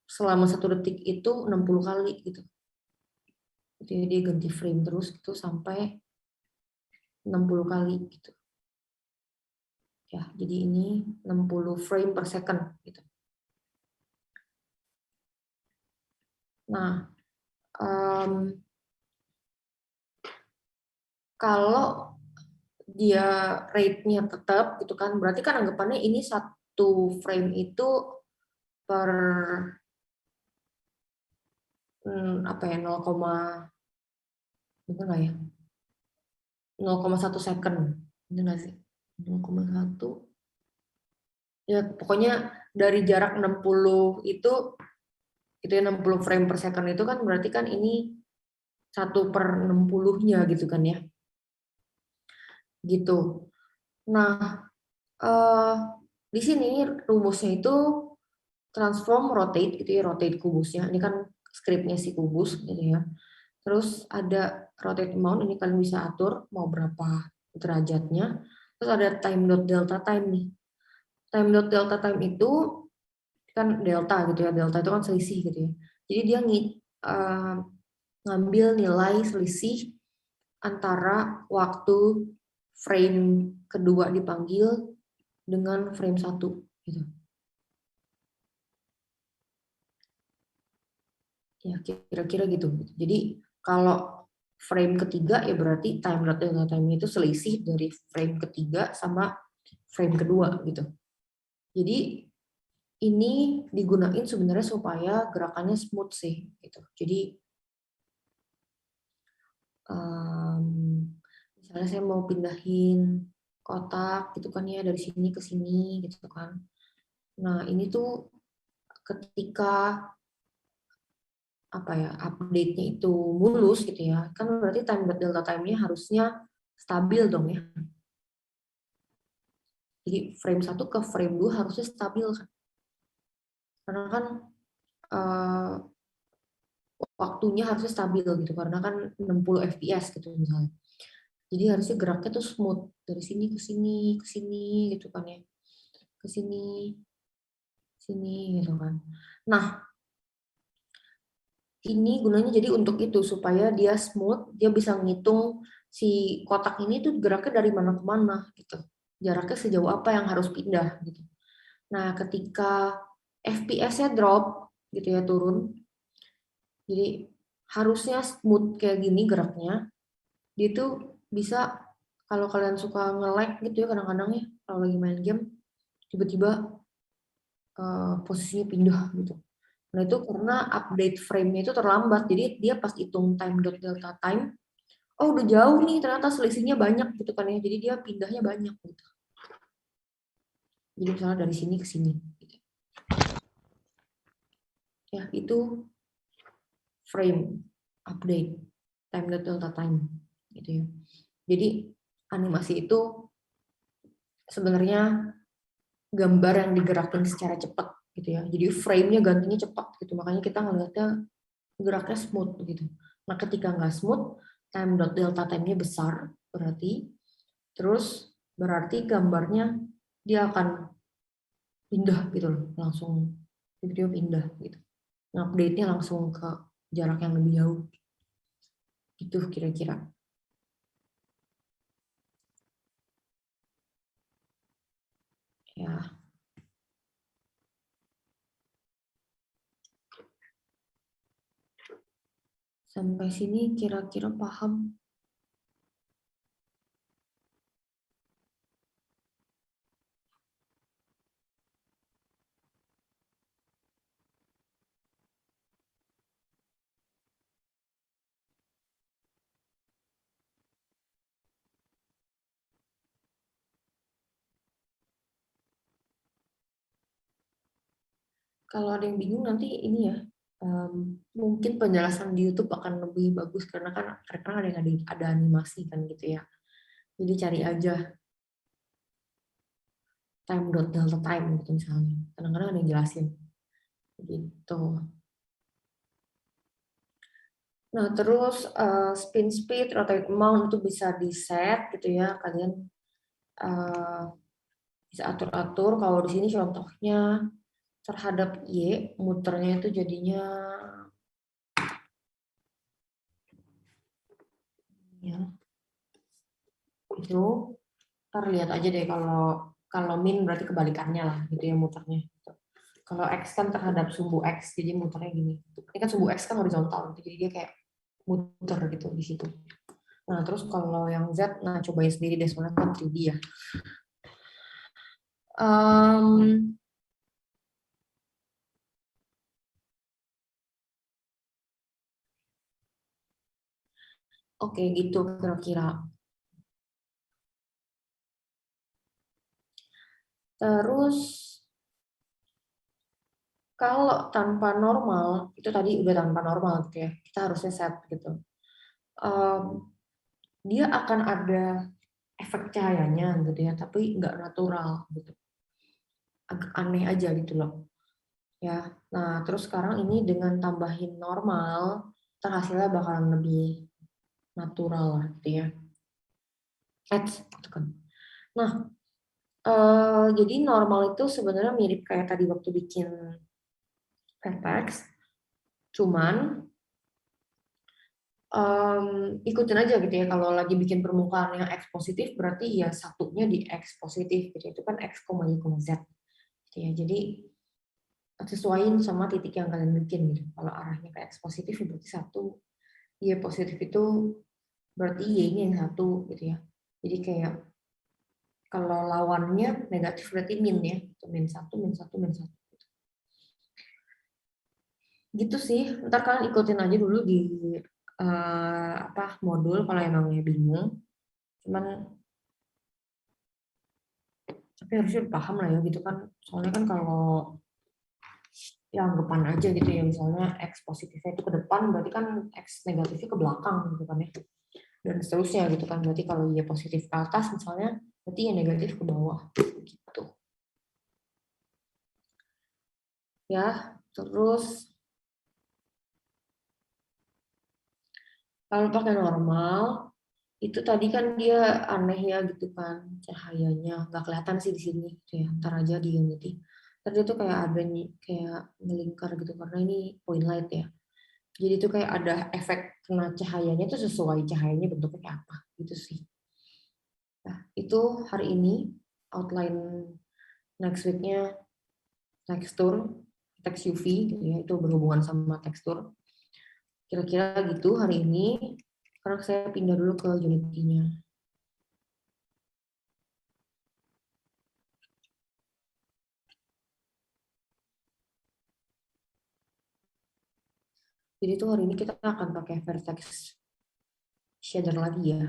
selama 1 detik itu 60 kali gitu. Jadi dia ganti frame terus itu sampai 60 kali gitu. Ya, jadi ini 60 frame per second gitu. Nah, kalau dia rate-nya tetap gitu kan, berarti kan anggapannya ini 1 frame itu per apa ya, 0, bener nggak ya? 0,1 second. Bener nggak sih? 0,1. Ya, pokoknya dari jarak 60 itu ya 60 frame per second itu kan berarti kan ini 1/60-nya gitu kan ya. Gitu. Nah, di sini rumusnya itu transform rotate gitu ya, rotate kubusnya. Ini kan scriptnya si kubus gitu ya. Terus ada rotate amount, ini kalian bisa atur mau berapa derajatnya. Terus ada time dot delta time nih. Time dot delta time itu kan delta gitu ya. Delta itu kan selisih gitu ya. Jadi dia ngambil nilai selisih antara waktu frame kedua dipanggil dengan frame 1 gitu. Ya, kira-kira gitu. Jadi kalau frame ketiga ya berarti time dot delta time itu selisih dari frame ketiga sama frame kedua gitu. Jadi ini digunain sebenarnya supaya gerakannya smooth sih gitu. Jadi misalnya saya mau pindahin kotak gitu kan ya dari sini ke sini gitu kan. Nah, ini tuh ketika update-nya itu mulus gitu ya, kan berarti time delta time-nya harusnya stabil dong ya. Jadi frame 1 ke frame 2 harusnya stabil kan. Karena kan waktunya harusnya stabil gitu karena kan 60 fps gitu misalnya. Jadi harusnya geraknya tuh smooth dari sini ke sini ke sini gitu kan ya. Ke sini sini gitu kan. Nah, ini gunanya jadi untuk itu supaya dia smooth, dia bisa ngitung si kotak ini tuh geraknya dari mana ke mana gitu. Jaraknya sejauh apa yang harus pindah gitu. Nah, ketika FPS-nya drop gitu ya turun. Jadi harusnya smooth kayak gini geraknya. Dia tuh bisa kalau kalian suka nge-lag gitu ya kadang-kadang ya kalau lagi main game tiba-tiba posisinya pindah gitu. Nah itu karena update frame-nya itu terlambat. Jadi dia pas hitung time dot delta time, oh udah jauh nih ternyata selisihnya banyak gitu kan ya. Jadi dia pindahnya banyak gitu. Jadi misalnya dari sini ke sini. Gitu. Ya itu frame update time dot delta time gitu ya. Jadi animasi itu sebenarnya gambar yang digerakin secara cepat gitu ya. Jadi frame-nya gantinya cepat gitu. Makanya kita ngelihatnya geraknya smooth gitu. Nah, ketika nggak smooth, time dot delta time-nya besar berarti terus berarti gambarnya dia akan pindah gitu loh, langsung video pindah gitu. Update-nya langsung ke jarak yang lebih jauh. Itu kira-kira. Ya. Sampai sini kira-kira paham? Kalau ada yang bingung nanti ini ya, mungkin penjelasan di YouTube akan lebih bagus karena kan kadang ada yang ada animasi kan gitu ya. Jadi cari aja time dot delta time gitu misalnya. Kadang-kadang ada yang jelasin gitu. Nah terus spin speed, rotate amount itu bisa di set gitu ya. Kalian bisa atur-atur. Kalau di sini contohnya terhadap Y, muternya itu jadinya ya itu terlihat aja deh kalau min berarti kebalikannya lah gitu ya muternya. Kalau X kan terhadap sumbu X jadi muternya gini. Ini kan sumbu X kan horizontal jadi dia kayak muter gitu di situ. Nah terus kalau yang Z, nah cobain sendiri deh soalnya kan 3D ya. Oke gitu kira-kira. Terus kalau tanpa normal, itu tadi udah tanpa normal gitu ya, kita harusnya set gitu. Dia akan ada efek cahayanya gitu ya, tapi nggak natural gitu. Agak aneh aja gitu loh. Ya, nah terus sekarang ini dengan tambahin normal, terhasilnya bakalan lebih natural lah gitu ya. ads gitu kan. Nah, jadi normal itu sebenarnya mirip kayak tadi waktu bikin Vertex, cuman ikutin aja gitu ya. Kalau lagi bikin permukaan yang X positif, berarti ya satunya di X positif gitu. Itu kan X, Y, Z. Gitu ya. Jadi sesuaiin sama titik yang kalian bikin gitu. Kalau arahnya ke X positif, berarti satu. Y positif itu berarti Y-nya yang satu gitu ya. Jadi kayak kalau lawannya negatif berarti min ya. Min satu, min satu, min satu. Gitu sih. Ntar kalian ikutin aja dulu di modul kalau emangnya bingung. Cuman tapi harusnya paham lah ya gitu kan. Soalnya kan kalau ya anggapan aja gitu ya, misalnya X positifnya itu ke depan, berarti kan X negatifnya ke belakang gitu kan ya. Dan seterusnya gitu kan. Berarti kalau Y positif ke atas misalnya, berarti Y negatif ke bawah gitu. Ya, terus kalau pakai normal, itu tadi kan dia aneh ya gitu kan, cahayanya nggak kelihatan sih di sini gitu ya. Ntar aja di Unity. Ntar dia tuh kayak ada nih, kayak melingkar gitu karena ini point light ya. Jadi tuh kayak ada efek kena cahayanya tuh sesuai cahayanya bentuknya kayak apa gitu sih. Nah, itu hari ini outline next week-nya tekstur, teks UV gitu ya, itu berhubungan sama tekstur. Kira-kira gitu hari ini. Sekarang saya pindah dulu ke Unity-nya. Jadi tuh hari ini kita akan pakai vertex shader lagi ya.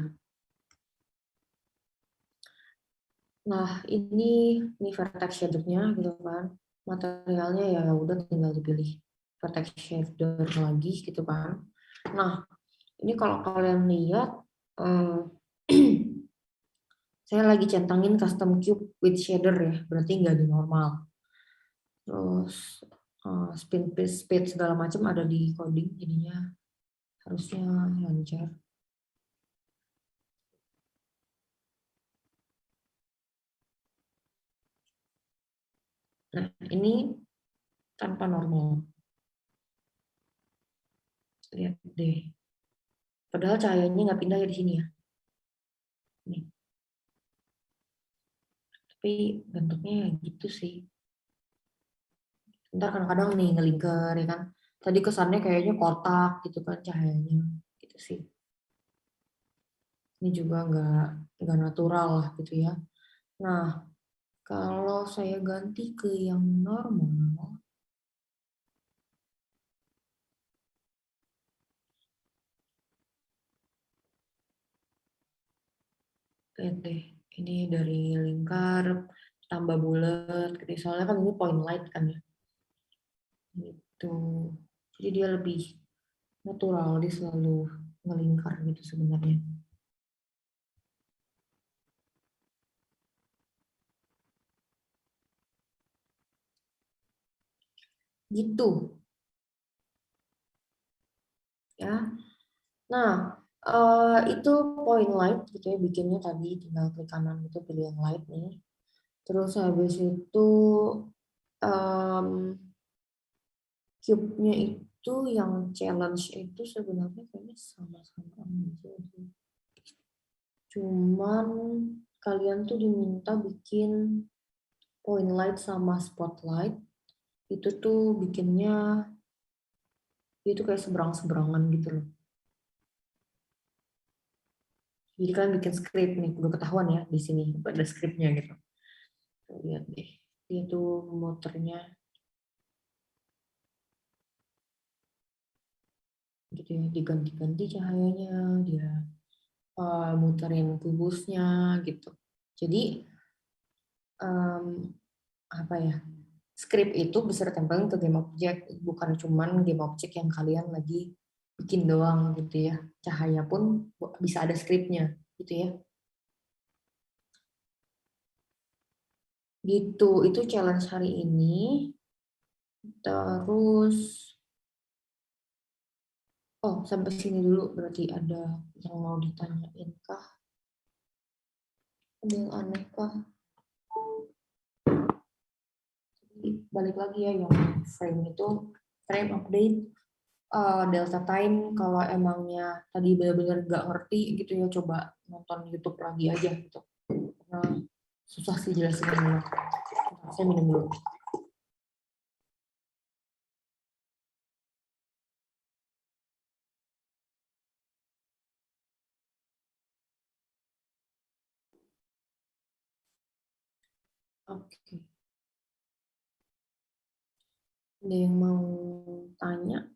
Nah, ini vertex shader-nya gitu kan. Materialnya ya udah tinggal dipilih vertex shader lagi gitu kan. Nah, ini kalau kalian lihat saya lagi centangin custom cube with shader ya, berarti nggak di normal. Terus speed segala macam ada di coding, jadinya harusnya lancar. Nah, ini tanpa normal. Lihat deh. Padahal cahayanya nggak pindah ya di sini ya. Nih. Tapi bentuknya ya gitu sih. Ntar kadang-kadang nih ngelingkar ya kan. Tadi kesannya kayaknya kotak gitu kan cahayanya. Gitu sih. Ini juga nggak natural lah gitu ya. Nah, kalau saya ganti ke yang normal, lihat deh. Ini dari lingkar tambah bulat. Gitu. Soalnya kan ini point light kan ya. Gitu. Jadi dia lebih natural, dia selalu ngelingkar gitu sebenarnya. Gitu ya. Nah, itu point light gitu ya, bikinnya tadi tinggal klik kanan itu pilih yang light nih. Terus habis itu um, cube-nya itu yang challenge itu sebenarnya kayaknya sama-sama aja sih. Cuman kalian tuh diminta bikin point light sama spotlight. Itu tuh bikinnya itu kayak seberang-seberangan gitu loh. Jadi kalian bikin script nih, udah ketahuan ya di sini ada scriptnya gitu. Lihat deh, dia tuh motornya gitu ya, diganti-ganti cahayanya, dia muterin kubusnya gitu. Jadi um, apa ya? Script itu bisa ditempelin ke game object, bukan cuman game object yang kalian lagi bikin doang gitu ya. Cahaya pun bisa ada scriptnya gitu ya. Gitu, itu challenge hari ini. Terus, oh sampai sini dulu berarti ada yang mau ditanyain kah? Ada yang aneh kah? Balik lagi ya, yang frame itu frame update, delta time. Kalau emangnya tadi benar-benar nggak ngerti gitu ya, coba nonton YouTube lagi aja gitu. Nah, susah sih jelasin dulu. Saya minum dulu. Oke. Ada yang mau tanya?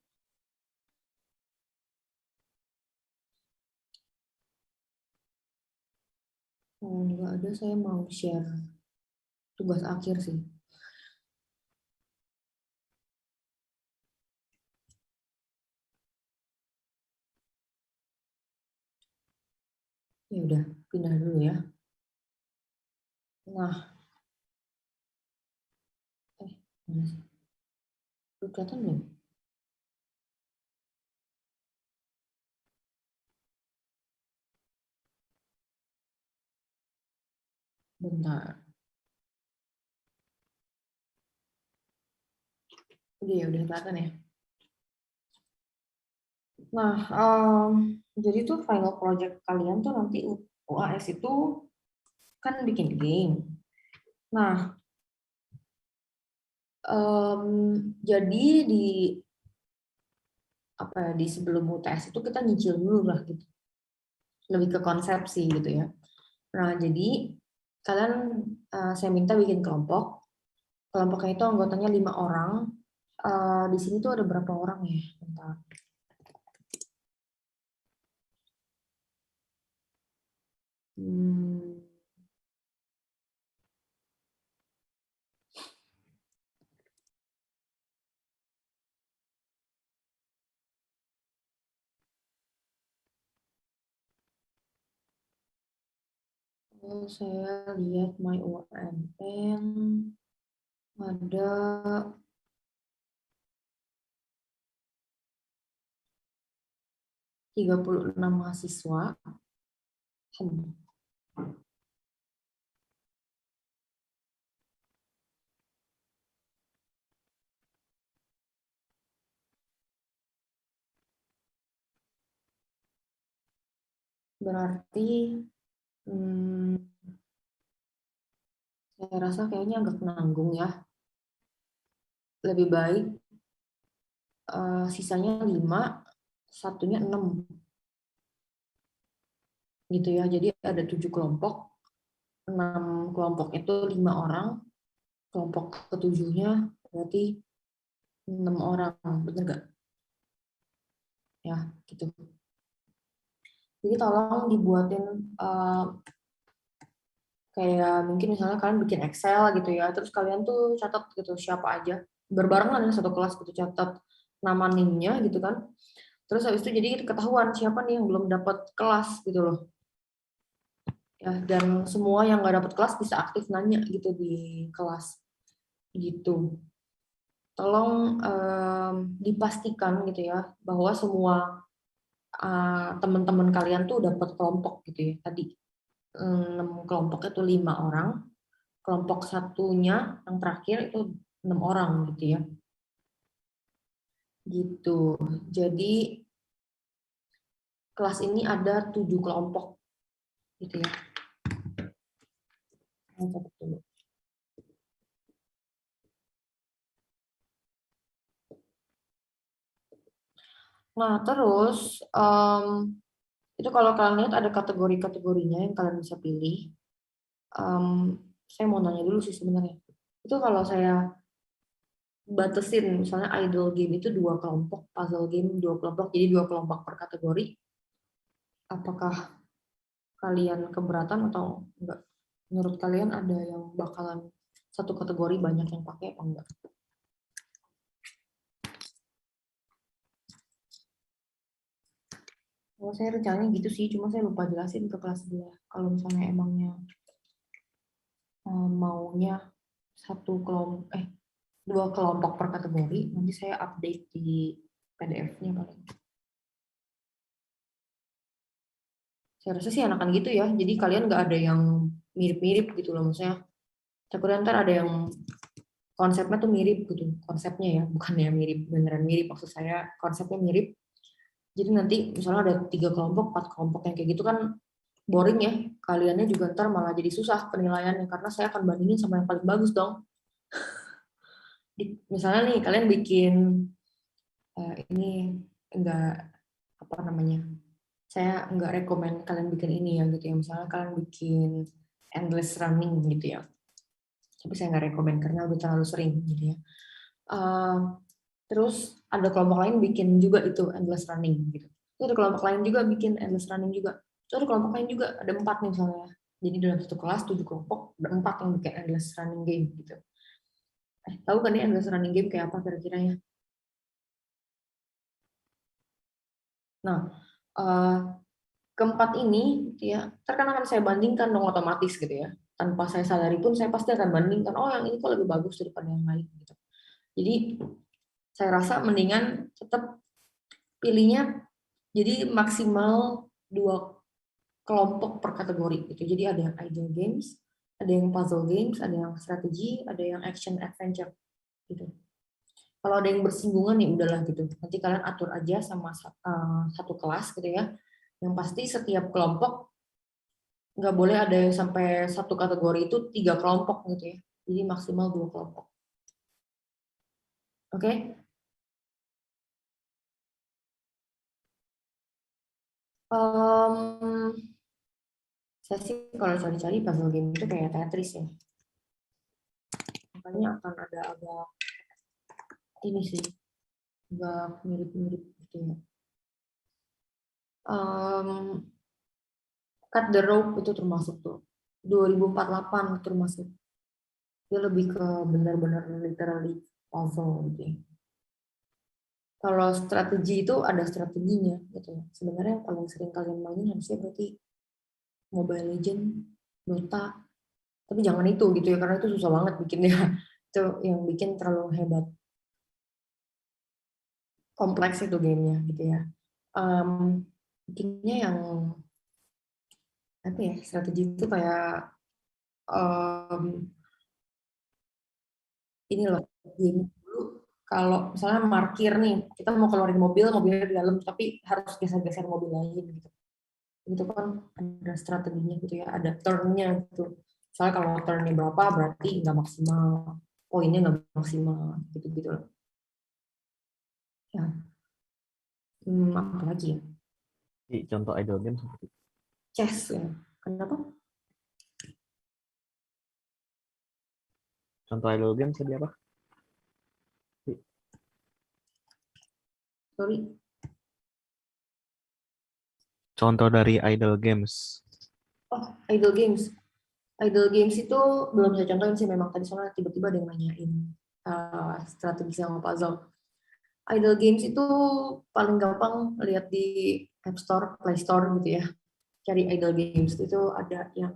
Kalau nggak ada, saya mau share tugas akhir sih. Ya udah, pindah dulu ya. Nah, mana sih? Udah kelihatan belum? Bentar. Udah kelihatan ya. Nah, jadi tuh final project kalian tuh nanti UAS itu kan bikin game. Nah, jadi di apa ya, di sebelum UTS itu kita nyicil dulu lah gitu. Lebih ke konsepsi gitu ya. Nah, jadi kalian saya minta bikin kelompok. Kelompoknya itu anggotanya 5 orang. Di sini tuh ada berapa orang ya? Bentar. Hmm, saya lihat my UMN ada 36 mahasiswa. Berarti saya rasa kayaknya agak nanggung ya. Lebih baik sisanya 5, satunya 6 gitu ya. Jadi ada 7 kelompok, 6 kelompok itu 5 orang, kelompok ketujuhnya berarti 6 orang, bener gak? Ya, gitu. Jadi tolong dibuatin kayak mungkin misalnya kalian bikin Excel gitu ya, terus kalian tuh catat gitu siapa aja, berbarengan ya satu kelas gitu, catat nama NIM-nya gitu kan. Terus habis itu jadi ketahuan siapa nih yang belum dapat kelas gitu loh. Ya, dan semua yang nggak dapat kelas bisa aktif nanya gitu di kelas gitu. Tolong dipastikan gitu ya bahwa semua teman-teman kalian tuh dapat kelompok gitu ya. Tadi 6 kelompok itu 5 orang, kelompok satunya yang terakhir itu 6 orang gitu ya. Gitu. Jadi kelas ini ada 7 kelompok gitu ya. Nah, terus itu kalau kalian lihat ada kategori-kategorinya yang kalian bisa pilih. Saya mau nanya dulu sih sebenarnya. Itu kalau saya batasin, misalnya idle game itu 2 kelompok, puzzle game 2 kelompok, jadi 2 kelompok per kategori. Apakah kalian keberatan atau enggak? Menurut kalian ada yang bakalan satu kategori banyak yang pakai apa enggak? Kalau saya rencananya gitu sih, cuma saya lupa jelasin ke kelas 2. Kalau misalnya emangnya maunya satu kelompok 2 kelompok per kategori, nanti saya update di PDF-nya paling. Saya rasa sih enakan gitu ya. Jadi kalian nggak ada yang mirip-mirip gitu loh, maksudnya takutnya ntar ada yang konsepnya tuh mirip gitu, konsepnya ya, bukan ya mirip beneran mirip, maksud saya konsepnya mirip. Jadi nanti misalnya ada 3 kelompok, 4 kelompok yang kayak gitu kan boring ya, kaliannya juga ntar malah jadi susah penilaiannya karena saya akan bandingin sama yang paling bagus dong. Misalnya nih kalian bikin ini enggak apa namanya, saya enggak rekomen kalian bikin ini ya gitu ya, misalnya kalian bikin endless running gitu ya, tapi saya nggak rekomen karena udah terlalu sering gitu ya. Terus ada kelompok lain bikin juga itu endless running gitu, terus ada kelompok lain juga bikin endless running juga, terus ada kelompok lain juga ada 4 nih misalnya, jadi dalam satu kelas 7 kelompok ada 4 yang bikin endless running game gitu. Tahu kan ya endless running game kayak apa kira-kira ya? Nah, uh, keempat ini gitu ya, terkadang akan saya bandingkan dong otomatis gitu ya. Tanpa saya sadari pun saya pasti akan bandingkan, oh yang ini kok lebih bagus daripada yang lain gitu. Jadi saya rasa mendingan tetap pilihnya jadi maksimal 2 kelompok per kategori gitu. Jadi ada yang idle games, ada yang puzzle games, ada yang strategi, ada yang action adventure gitu. Kalau ada yang bersinggungan ya udahlah gitu. Nanti kalian atur aja sama satu kelas gitu ya. Yang pasti setiap kelompok nggak boleh ada yang sampai satu kategori itu 3 kelompok gitu ya. Jadi maksimal 2 kelompok. Oke? Okay? Saya sih kalau cari-cari puzzle game itu kayak Tetris ya. Makanya akan ada agak ini sih, agak mirip-mirip gitu ya. Cut the Rope itu termasuk tuh. 2048 termasuk. Dia lebih ke benar-benar literally puzzle gitu ya. Kalau strategi itu ada strateginya gitu. Sebenarnya yang paling sering kalian mainin harusnya berarti Mobile Legend, Dota. Tapi jangan itu gitu ya karena itu susah banget bikinnya. Itu yang bikin terlalu hebat. Kompleks itu gamenya gitu ya. Bikinnya yang apa ya, strategi itu kayak ini loh, game dulu kalau misalnya parkir nih, kita mau keluarin mobil, mobilnya di dalam, tapi harus geser-geser mobil lain gitu. Itu kan ada strateginya gitu ya, ada turn-nya gitu. Misalnya kalau turn-nya berapa, berarti nggak maksimal, poinnya nggak maksimal, gitu-gitu loh. Ya, apa lagi ya?
Contoh idle game seperti
Chess ya. Kenapa?
contoh idle game tadi apa?
Sorry.
Contoh dari idle games.
Oh, idle games. Idle games itu belum saya contohin sih, memang tadi soalnya tiba-tiba ada yang nanyain strategi sama puzzle. Idle games itu paling gampang lihat di App Store, Play Store gitu ya. Cari idle games itu ada yang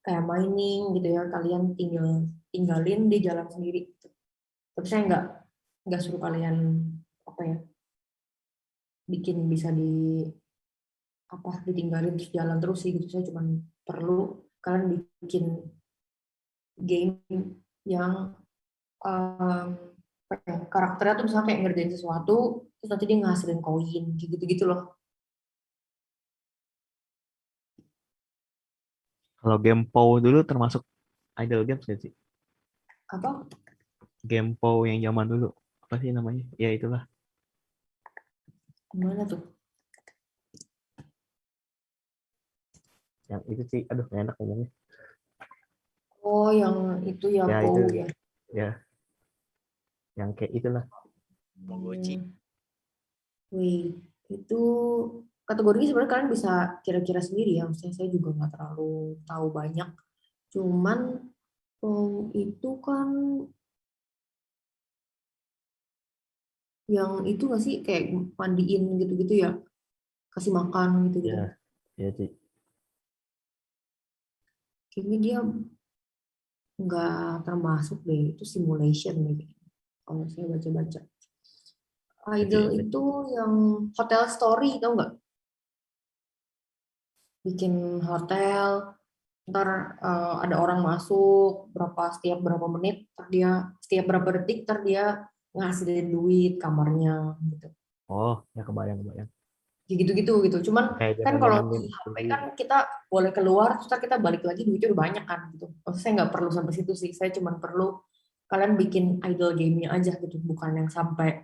kayak mining gitu ya. Kalian tinggalin di jalan sendiri. Gitu. Tapi saya nggak suruh kalian apa ya, bikin bisa ditinggalin terus jalan terus sih gitu. Saya cuma perlu kalian bikin game yang karakternya tuh misalnya kayak ngerjain sesuatu terus nanti dia ngasilin koin gitu-gitu loh.
Kalau game POW dulu termasuk idle games nggak sih?
Apa?
Game POW yang zaman dulu. Apa sih namanya? Ya itulah.
Gimana tuh?
Yang itu sih, aduh gak enak ngomongnya.
Oh, yang itu ya,
Ya
POW
itu,
ya.
ya. Yang kayak itulah.
Wih, itu kategorinya sebenarnya kalian bisa kira-kira sendiri ya. Maksudnya saya juga nggak terlalu tahu banyak. Cuman itu kan yang itu nggak sih kayak mandiin gitu-gitu ya, kasih makan gitu-gitu.
Ya, ya sih.
Kayaknya dia nggak termasuk deh, itu simulation deh kalau saya baca-baca.
Ya sih,
Idol
ya sih.
itu yang hotel story, tau nggak? Bikin hotel, ntar ada orang masuk setiap berapa menit, setiap berapa detik ntar dia ngasilin duit kamarnya gitu.
Oh, ya kebayang.
Gitu-gitu gitu. Cuman
Kayak
kan kalau
zaman-zaman
di
game
HP
dulu.
kan kita boleh keluar, terus ntar kita balik lagi duitnya udah banyak kan gitu. Maksudnya saya nggak perlu sampai situ sih. Saya cuman perlu kalian bikin idle game-nya aja gitu, bukan yang sampai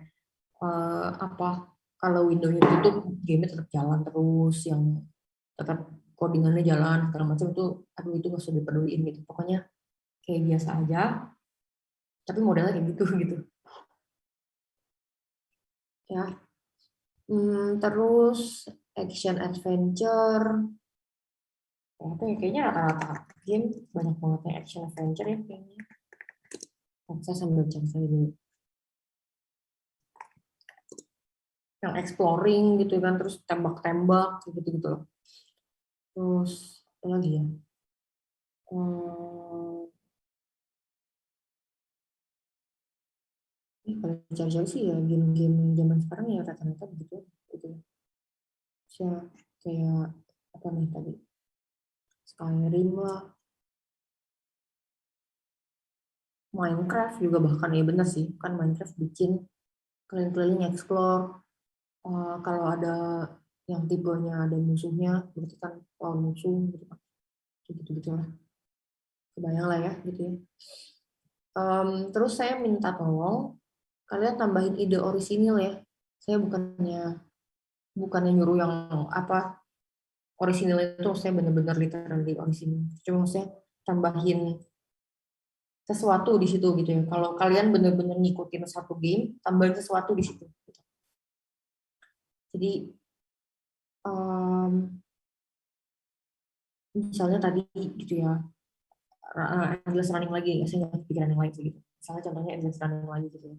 kalau window-nya tutup, game-nya tetap jalan terus, yang tetap codingannya jalan segala macam itu, aduh itu nggak usah dipeduliin gitu. Pokoknya kayak biasa aja, tapi modelnya kayak gitu gitu. Ya, terus action adventure. Apa ya, kayaknya rata-rata game banyak banget yang action adventure ya kayaknya. Saya sambil cari dulu. Yang exploring gitu kan, terus tembak-tembak gitu-gitu loh. Terus apa lagi ya? Kalau cari-cari sih ya game-game zaman sekarang ya rata-rata begitu gitu. Ya, kayak apa nih tadi? Skyrim lah, Minecraft juga bahkan ya bener sih, kan Minecraft bikin keliling-keliling explore. Kalau ada yang tipenya ada musuhnya, berarti kan musuh gitu kan, gitu lah, kebayang lah ya gitu ya. Terus saya minta tolong kalian tambahin ide orisinil ya. Saya bukannya nyuruh yang apa orisinil itu, saya benar-benar literally orisinil. Cuma saya tambahin sesuatu di situ gitu ya. Kalau kalian benar-benar ngikutin satu game, tambahin sesuatu di situ. Jadi misalnya tadi gitu ya, endless running lagi, ya saya nggak kepikiran yang lain sih gitu. Misalnya contohnya endless running lagi gitu ya.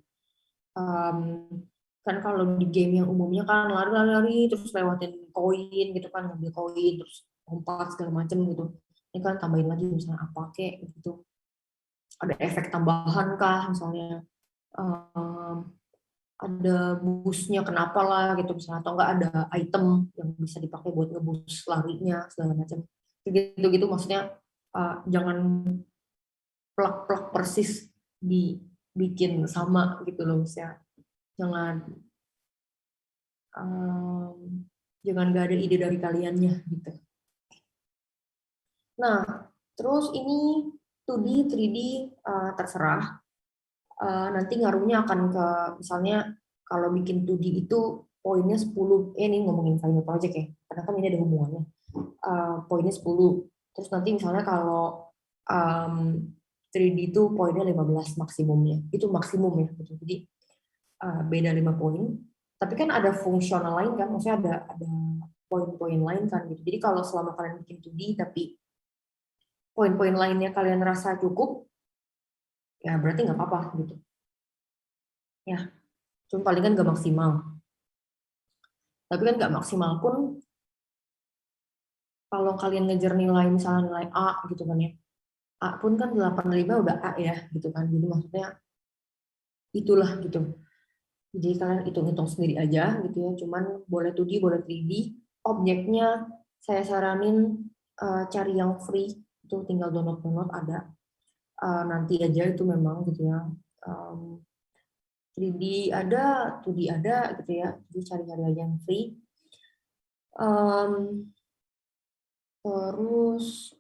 Kan kalau di game yang umumnya kan lari-lari terus lewatin koin gitu kan, ngambil koin terus lompat segala macem gitu. Ini kan tambahin lagi misalnya apa kek gitu. Ada efek tambahan kah misalnya, ada boostnya kenapa lah gitu misalnya, atau enggak ada item yang bisa dipakai buat ngeboost larinya segala macam gitu maksudnya. Jangan plak-plak persis dibikin sama gitu loh, misalnya jangan jangan gak ada ide dari kaliannya gitu. Nah terus ini 2D 3D terserah. Nanti ngaruhnya akan ke misalnya kalau bikin 2D itu poinnya 10, ini ngomongin Final Project ya, karena kan ini ada hubungannya. Poinnya 10, terus nanti misalnya kalau 3D itu poinnya 15 maksimumnya, itu maksimum ya gitu. Jadi beda 5 poin, tapi kan ada fungsional lain kan, maksudnya ada poin-poin lain kan gitu. Jadi kalau selama kalian bikin 2D tapi poin-poin lainnya kalian rasa cukup, ya berarti nggak apa-apa gitu. Ya, cuma paling kan nggak maksimal. Tapi kan nggak maksimal pun, kalau kalian ngejar nilai misalnya nilai A gitu kan ya, A pun kan 85 udah A ya gitu kan. Jadi maksudnya itulah gitu. Jadi kalian hitung-hitung sendiri aja gitu ya. Cuman boleh 2D, boleh 3D. Objeknya saya saranin cari yang free, itu tinggal download ada. Nanti aja itu memang gitu ya. 3D ada, 2D ada gitu ya. Jadi cari-cari aja yang free. Terus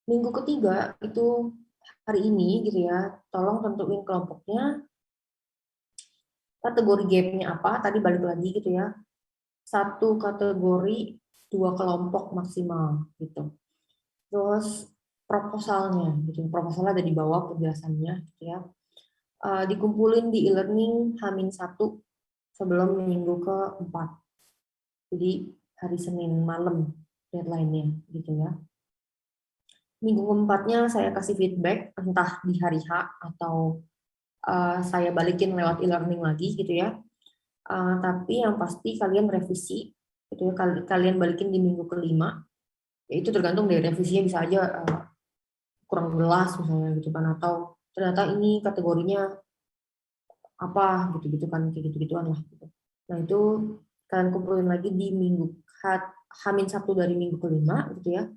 minggu ketiga itu hari ini gitu ya, tolong tentuin kelompoknya, kategori game-nya apa, tadi balik lagi gitu ya, satu kategori 2 kelompok maksimal gitu. Terus proposalnya gitu, proposalnya ada di bawah penjelasannya gitu ya. Dikumpulin di e-learning H-1 sebelum minggu ke-4. Jadi hari Senin malam deadline-nya gitu ya. Minggu keempatnya saya kasih feedback entah di hari H atau saya balikin lewat e-learning lagi gitu ya. Tapi yang pasti kalian revisi gitu ya, kalian balikin di minggu kelima. Ya itu tergantung dari revisinya, bisa aja kurang jelas misalnya gitu kan, atau ternyata ini kategorinya apa gitu-gitu kan, kayak gitu-gituan lah gitu. Nah itu kalian kumpulin lagi di minggu H-1 dari minggu kelima gitu ya.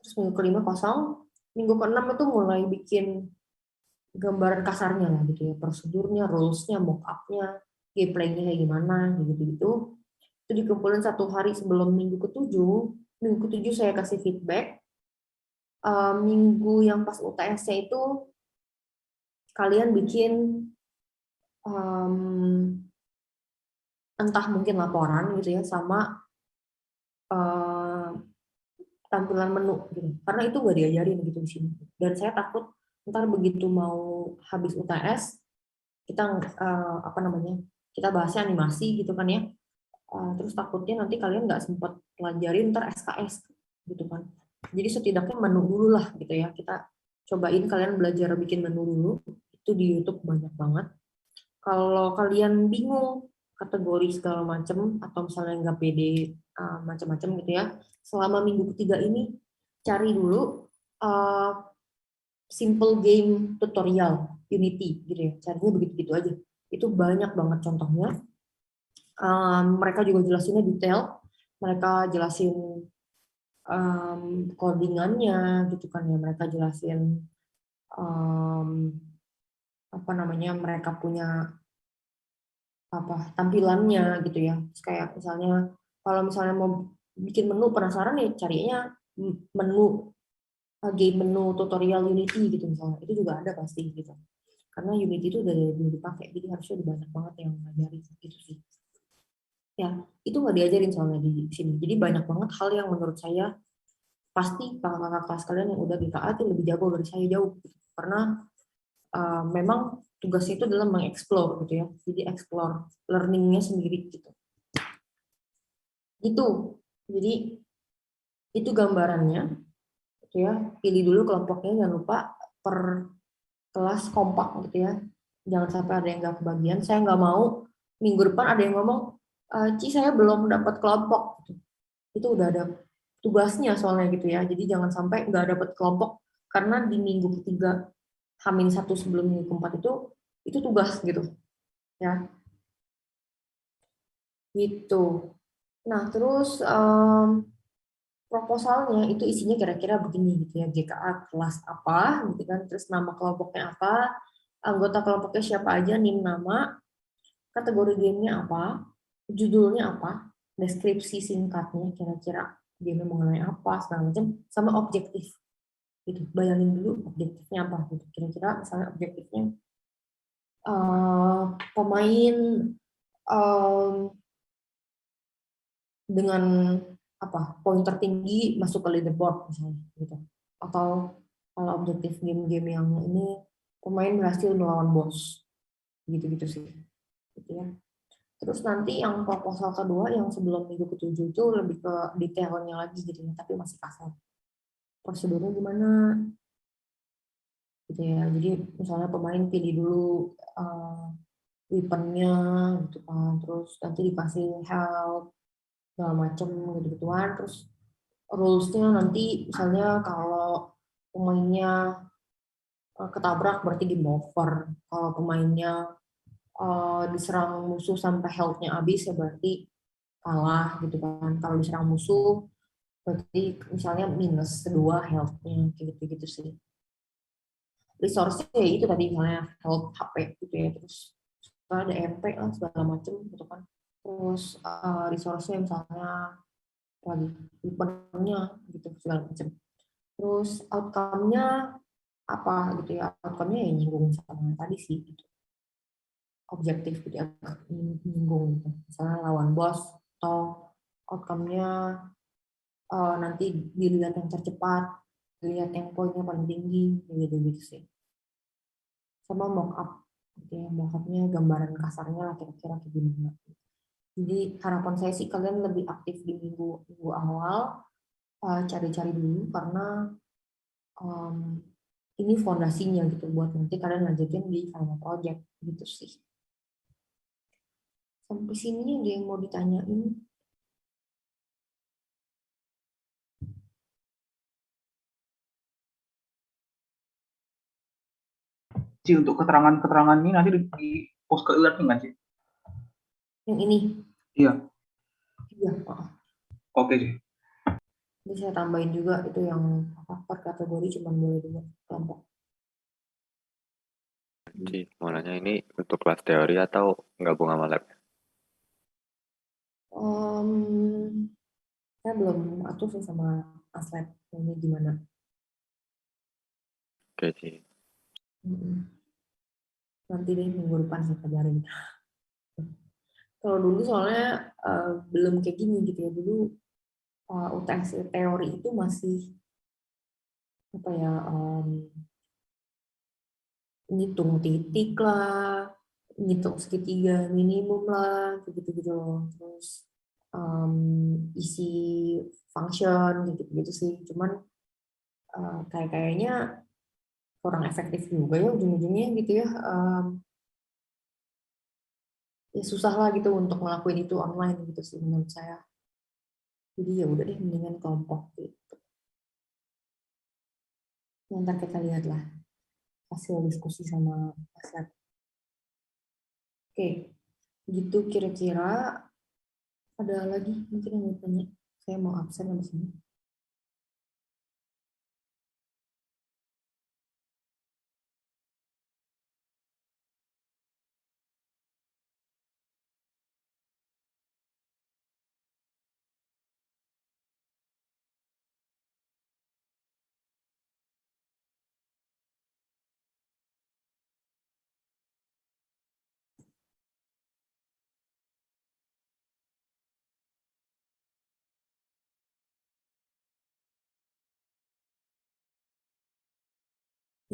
terus minggu kelima kosong, minggu keenam itu mulai bikin gambaran kasarnya lah gitu ya, prosedurnya, rules-nya, mock-up-nya, gameplay-nya kayak gimana, gitu-gitu. Itu dikumpulin 1 hari sebelum minggu ketujuh. Minggu ketujuh saya kasih feedback. Minggu yang pas UTS-nya itu kalian bikin entah mungkin laporan gitu ya, sama tampilan menu gitu. Karena itu gak diajarin gitu di sini. Dan saya takut ntar begitu mau habis UTS kita kita bahasnya animasi gitu kan ya. Terus takutnya nanti kalian nggak sempat pelajarin ntar SKS gitu kan. Jadi setidaknya menu dulu lah gitu ya. Kita cobain kalian belajar bikin menu dulu. Itu di YouTube banyak banget. Kalau kalian bingung kategori segala macam atau misalnya nggak pede macam-macam gitu ya, selama minggu ketiga ini cari dulu simple game tutorial Unity gitu ya, carinya begitu-gitu aja. Itu banyak banget contohnya. Mereka juga jelasinnya detail, mereka jelasin codingannya gitu kan ya, mereka jelasin mereka punya tampilannya gitu ya. Terus kayak misalnya kalau misalnya mau bikin menu penasaran ya carinya menu game menu tutorial Unity gitu misalnya. Itu juga ada pasti gitu. Karena Unity itu udah dipakai, jadi harusnya udah banyak banget yang ngajarin gitu sih. Ya, itu nggak diajarin soalnya di sini. Jadi banyak banget hal yang menurut saya pasti kakak-kakak kelas kalian yang udah GKA itu lebih jago dari saya jauh. Gitu. Karena memang tugasnya itu adalah mengeksplor gitu ya. Jadi explore learning-nya sendiri gitu. Itu. Jadi itu gambarannya gitu ya. Pilih dulu kelompoknya, jangan lupa per kelas kompak gitu ya. Jangan sampai ada yang nggak kebagian. Saya nggak mau minggu depan ada yang ngomong, Ci saya belum dapat kelompok. Gitu. Itu udah ada tugasnya soalnya gitu ya. Jadi jangan sampai nggak dapat kelompok karena di minggu ketiga H-1 sebelum minggu keempat itu tugas gitu ya. Gitu. Nah, terus proposalnya itu isinya kira-kira begini gitu ya, GKA kelas apa gitu kan, terus nama kelompoknya apa, anggota kelompoknya siapa aja, NIM nama, kategori gamenya apa, judulnya apa, deskripsi singkatnya kira-kira game mengenai apa segala macam, sama objektif gitu. Bayangin dulu objektifnya apa gitu, kira-kira misalnya objektifnya pemain dengan poin tertinggi masuk ke leaderboard misalnya gitu, atau kalau objektif game-game yang ini pemain berhasil melawan bos gitu-gitu sih gitu ya. Terus nanti yang proposal kedua yang sebelum minggu ketujuh itu lebih ke detailnya lagi gitu ya, tapi masih kasar prosedurnya gimana gitu ya. Jadi misalnya pemain pilih dulu weaponnya gitu kan, terus nanti dikasih health segala macem gitu-gituan. Terus rules-nya nanti misalnya kalau pemainnya ketabrak berarti game over. Kalau pemainnya diserang musuh sampai health-nya habis ya berarti kalah gitu kan. Kalau diserang musuh berarti misalnya -2 health-nya kayak gitu-gitu sih. Resource-nya itu tadi misalnya health HP gitu ya, terus ada MP lah segala macam gitu kan. Terus resource-nya misalnya lagi weapon-nya gitu segala macam. Terus outcome-nya apa gitu ya, outcome-nya ya nyinggung sama tadi sih gitu. Objektif gitu ya, nyinggung gitu. Misalnya lawan bos atau outcome-nya nanti dilihat yang tercepat, dilihat yang poinnya paling tinggi gitu sih. Sama mock up gitu ya, mock up-nya gambaran kasarnya lah kira-kira kayak gimana. Jadi harapan saya sih kalian lebih aktif di minggu awal, cari-cari dulu karena ini fondasinya gitu buat nanti kalian lanjutin di final project gitu sih. Sampai sini ada yang mau ditanyain?
Ci, untuk keterangan-keterangan ini nanti di post ke e-learning nggak, Ci?
Yang ini?
Iya.
Iya.
Oke, Ci.
Jadi saya tambahin juga itu yang per kategori cuma boleh 2 kelompok.
Ci, mau nanya ini untuk kelas teori atau gabung sama lab?
Saya belum atur sih sama Aslab ini gimana.
Oke, Ci.
Nanti deh minggu depan saya kabarin. Kalau dulu soalnya belum kayak gini gitu ya. Dulu UTS teori itu masih apa ya, ngitung titik lah, ngitung segitiga minimum lah, gitu-gitu loh. Terus isi function gitu-gitu sih. Cuman kayaknya kurang efektif juga ya ujung-ujungnya gitu ya. Ya susah lah gitu untuk ngelakuin itu online gitu sih menurut saya. Jadi ya udah deh mendingan kelompok gitu. Ntar kita lihat lah hasil diskusi sama Mas Lab. Oke, gitu kira-kira. Ada lagi mungkin yang mau tanya? Saya mau absen habis ini.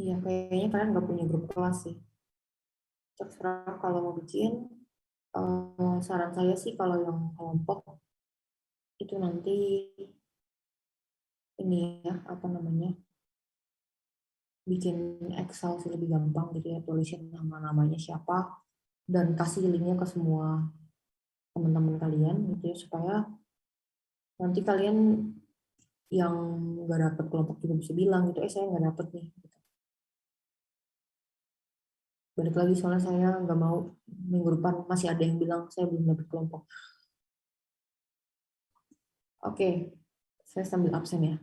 Iya, kayaknya kalian nggak punya grup kelas sih. Terserah kalau mau bikin. Saran saya sih kalau yang kelompok itu nanti ini ya apa namanya, bikin Excel sih lebih gampang gitu ya, tulisin nama-namanya siapa dan kasih linknya ke semua teman-teman kalian gitu ya, supaya nanti kalian yang nggak dapet kelompok juga bisa bilang gitu, saya nggak dapet nih gitu. Balik lagi soalnya saya nggak mau minggu depan masih ada yang bilang saya belum dapet kelompok. Oke, saya sambil absen ya.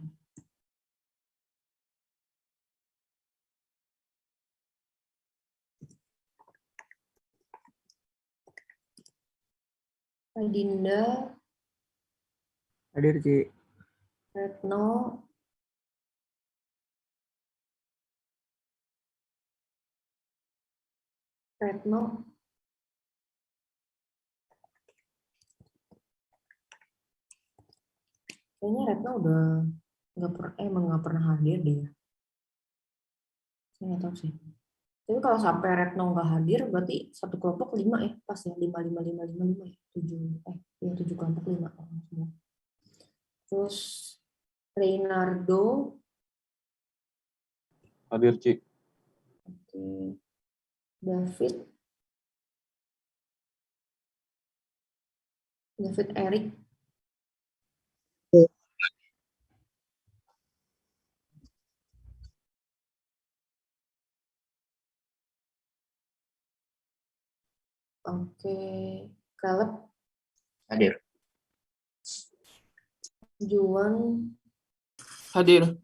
Dinda,
Hadir, Ci.
Retno, kayaknya Retno udah emang nggak pernah hadir deh ya. Saya nggak tahu sih. Tapi kalau sampai Retno nggak hadir, berarti satu kelompok 5 ya, pas ya 5 ya, 7 kelompok 5 orang semua. Terus Reynardo,
Hadir, Ci.
oke. David Erik, oke. Caleb,
Hadir.
Juan,
Hadir.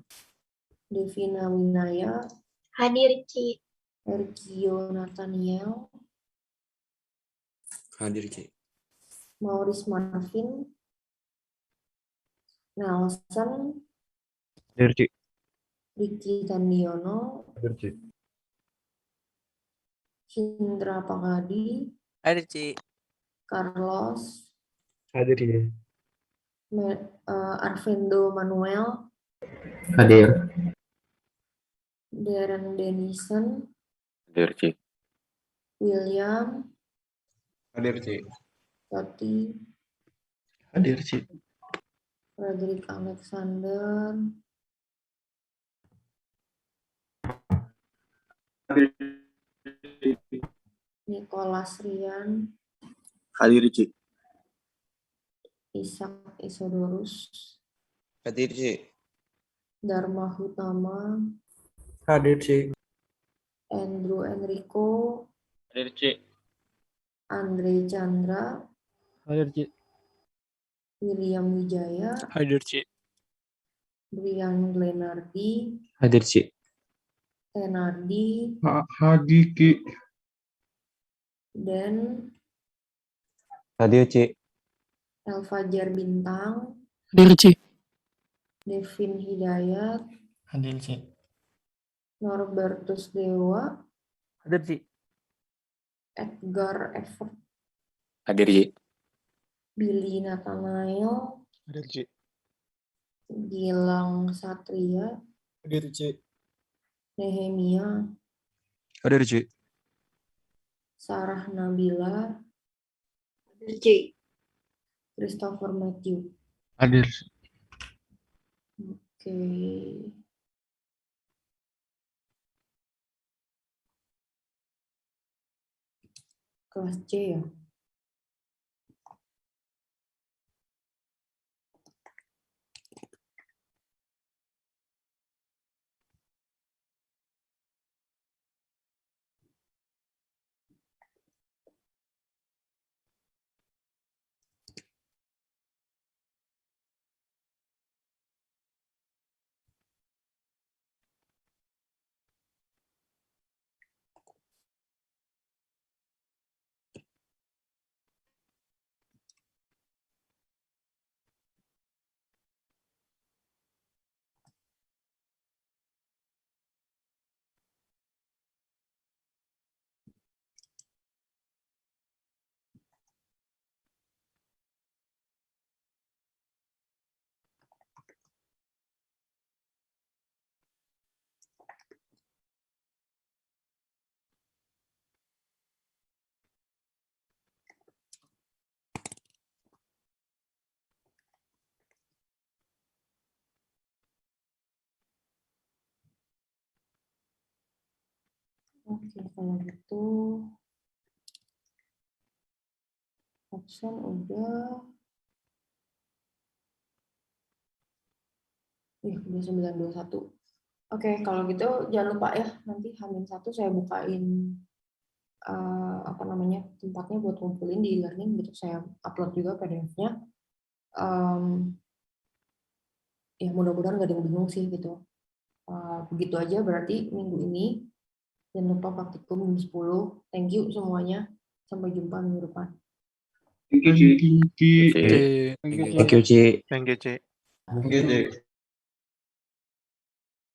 Devina Winaya,
Hadir, Ci.
Ergio Nathaniel,
Hadir, Ci.
Maurice Marvin, Nelson,
Hadir, Ci.
Ricky Tandiono,
Hadir, Ci.
Hindra Pangadi,
Hadir, Ci.
Carlos,
Hadir, Ci.
Arvendo Manuel,
Hadir.
Darren Denison,
Hadir, Ci.
William,
Hadir, Ci.
Toti,
Hadir, Ci.
Frederick Alexander, Nicholas Rian,
Hadir, Ci.
Ishak Isodorus,
Hadir, Ci.
Dharma Hutama,
Hadir, Ci.
Andrew Enrico,
Hadir, Ci.
Andre Chandra,
Hadir, Ci.
William Wijaya,
Hadir, Ci.
Brian Glenardi,
Hadir, Ci.
Tenardi,
Hadi Ki.
dan
Hadir, Ci.
Elfajar Bintang,
Hadir, Ci.
Devin Hidayat,
Hadir, Ci.
Norbertus Dewa,
Hadir, Ci.
Edgar Everett,
Hadir, Ci.
Billy Nathanael,
Hadir, Ci.
Gilang Satria,
Hadir, Ci.
Nehemia,
Hadir, Ci.
Sarah Nabila,
Hadir, Ci.
Christopher Matthew.
Hadir.
Oke. Kelas C ya. Oke, kalau gitu option udah. Udah 9:21. Oke, kalau gitu jangan lupa ya, nanti H-1 saya bukain tempatnya buat ngumpulin di e-learning gitu, saya upload juga PDF-nya. Ya mudah-mudahan gak ada yang bingung sih gitu. Begitu aja berarti minggu ini. Jangan lupa praktikum jam 10. Thank you semuanya. Sampai jumpa minggu depan.
Thank you, Ci.
Ci.
Thank you, Ci.
Thank you, Ci.
Thank you, Ci.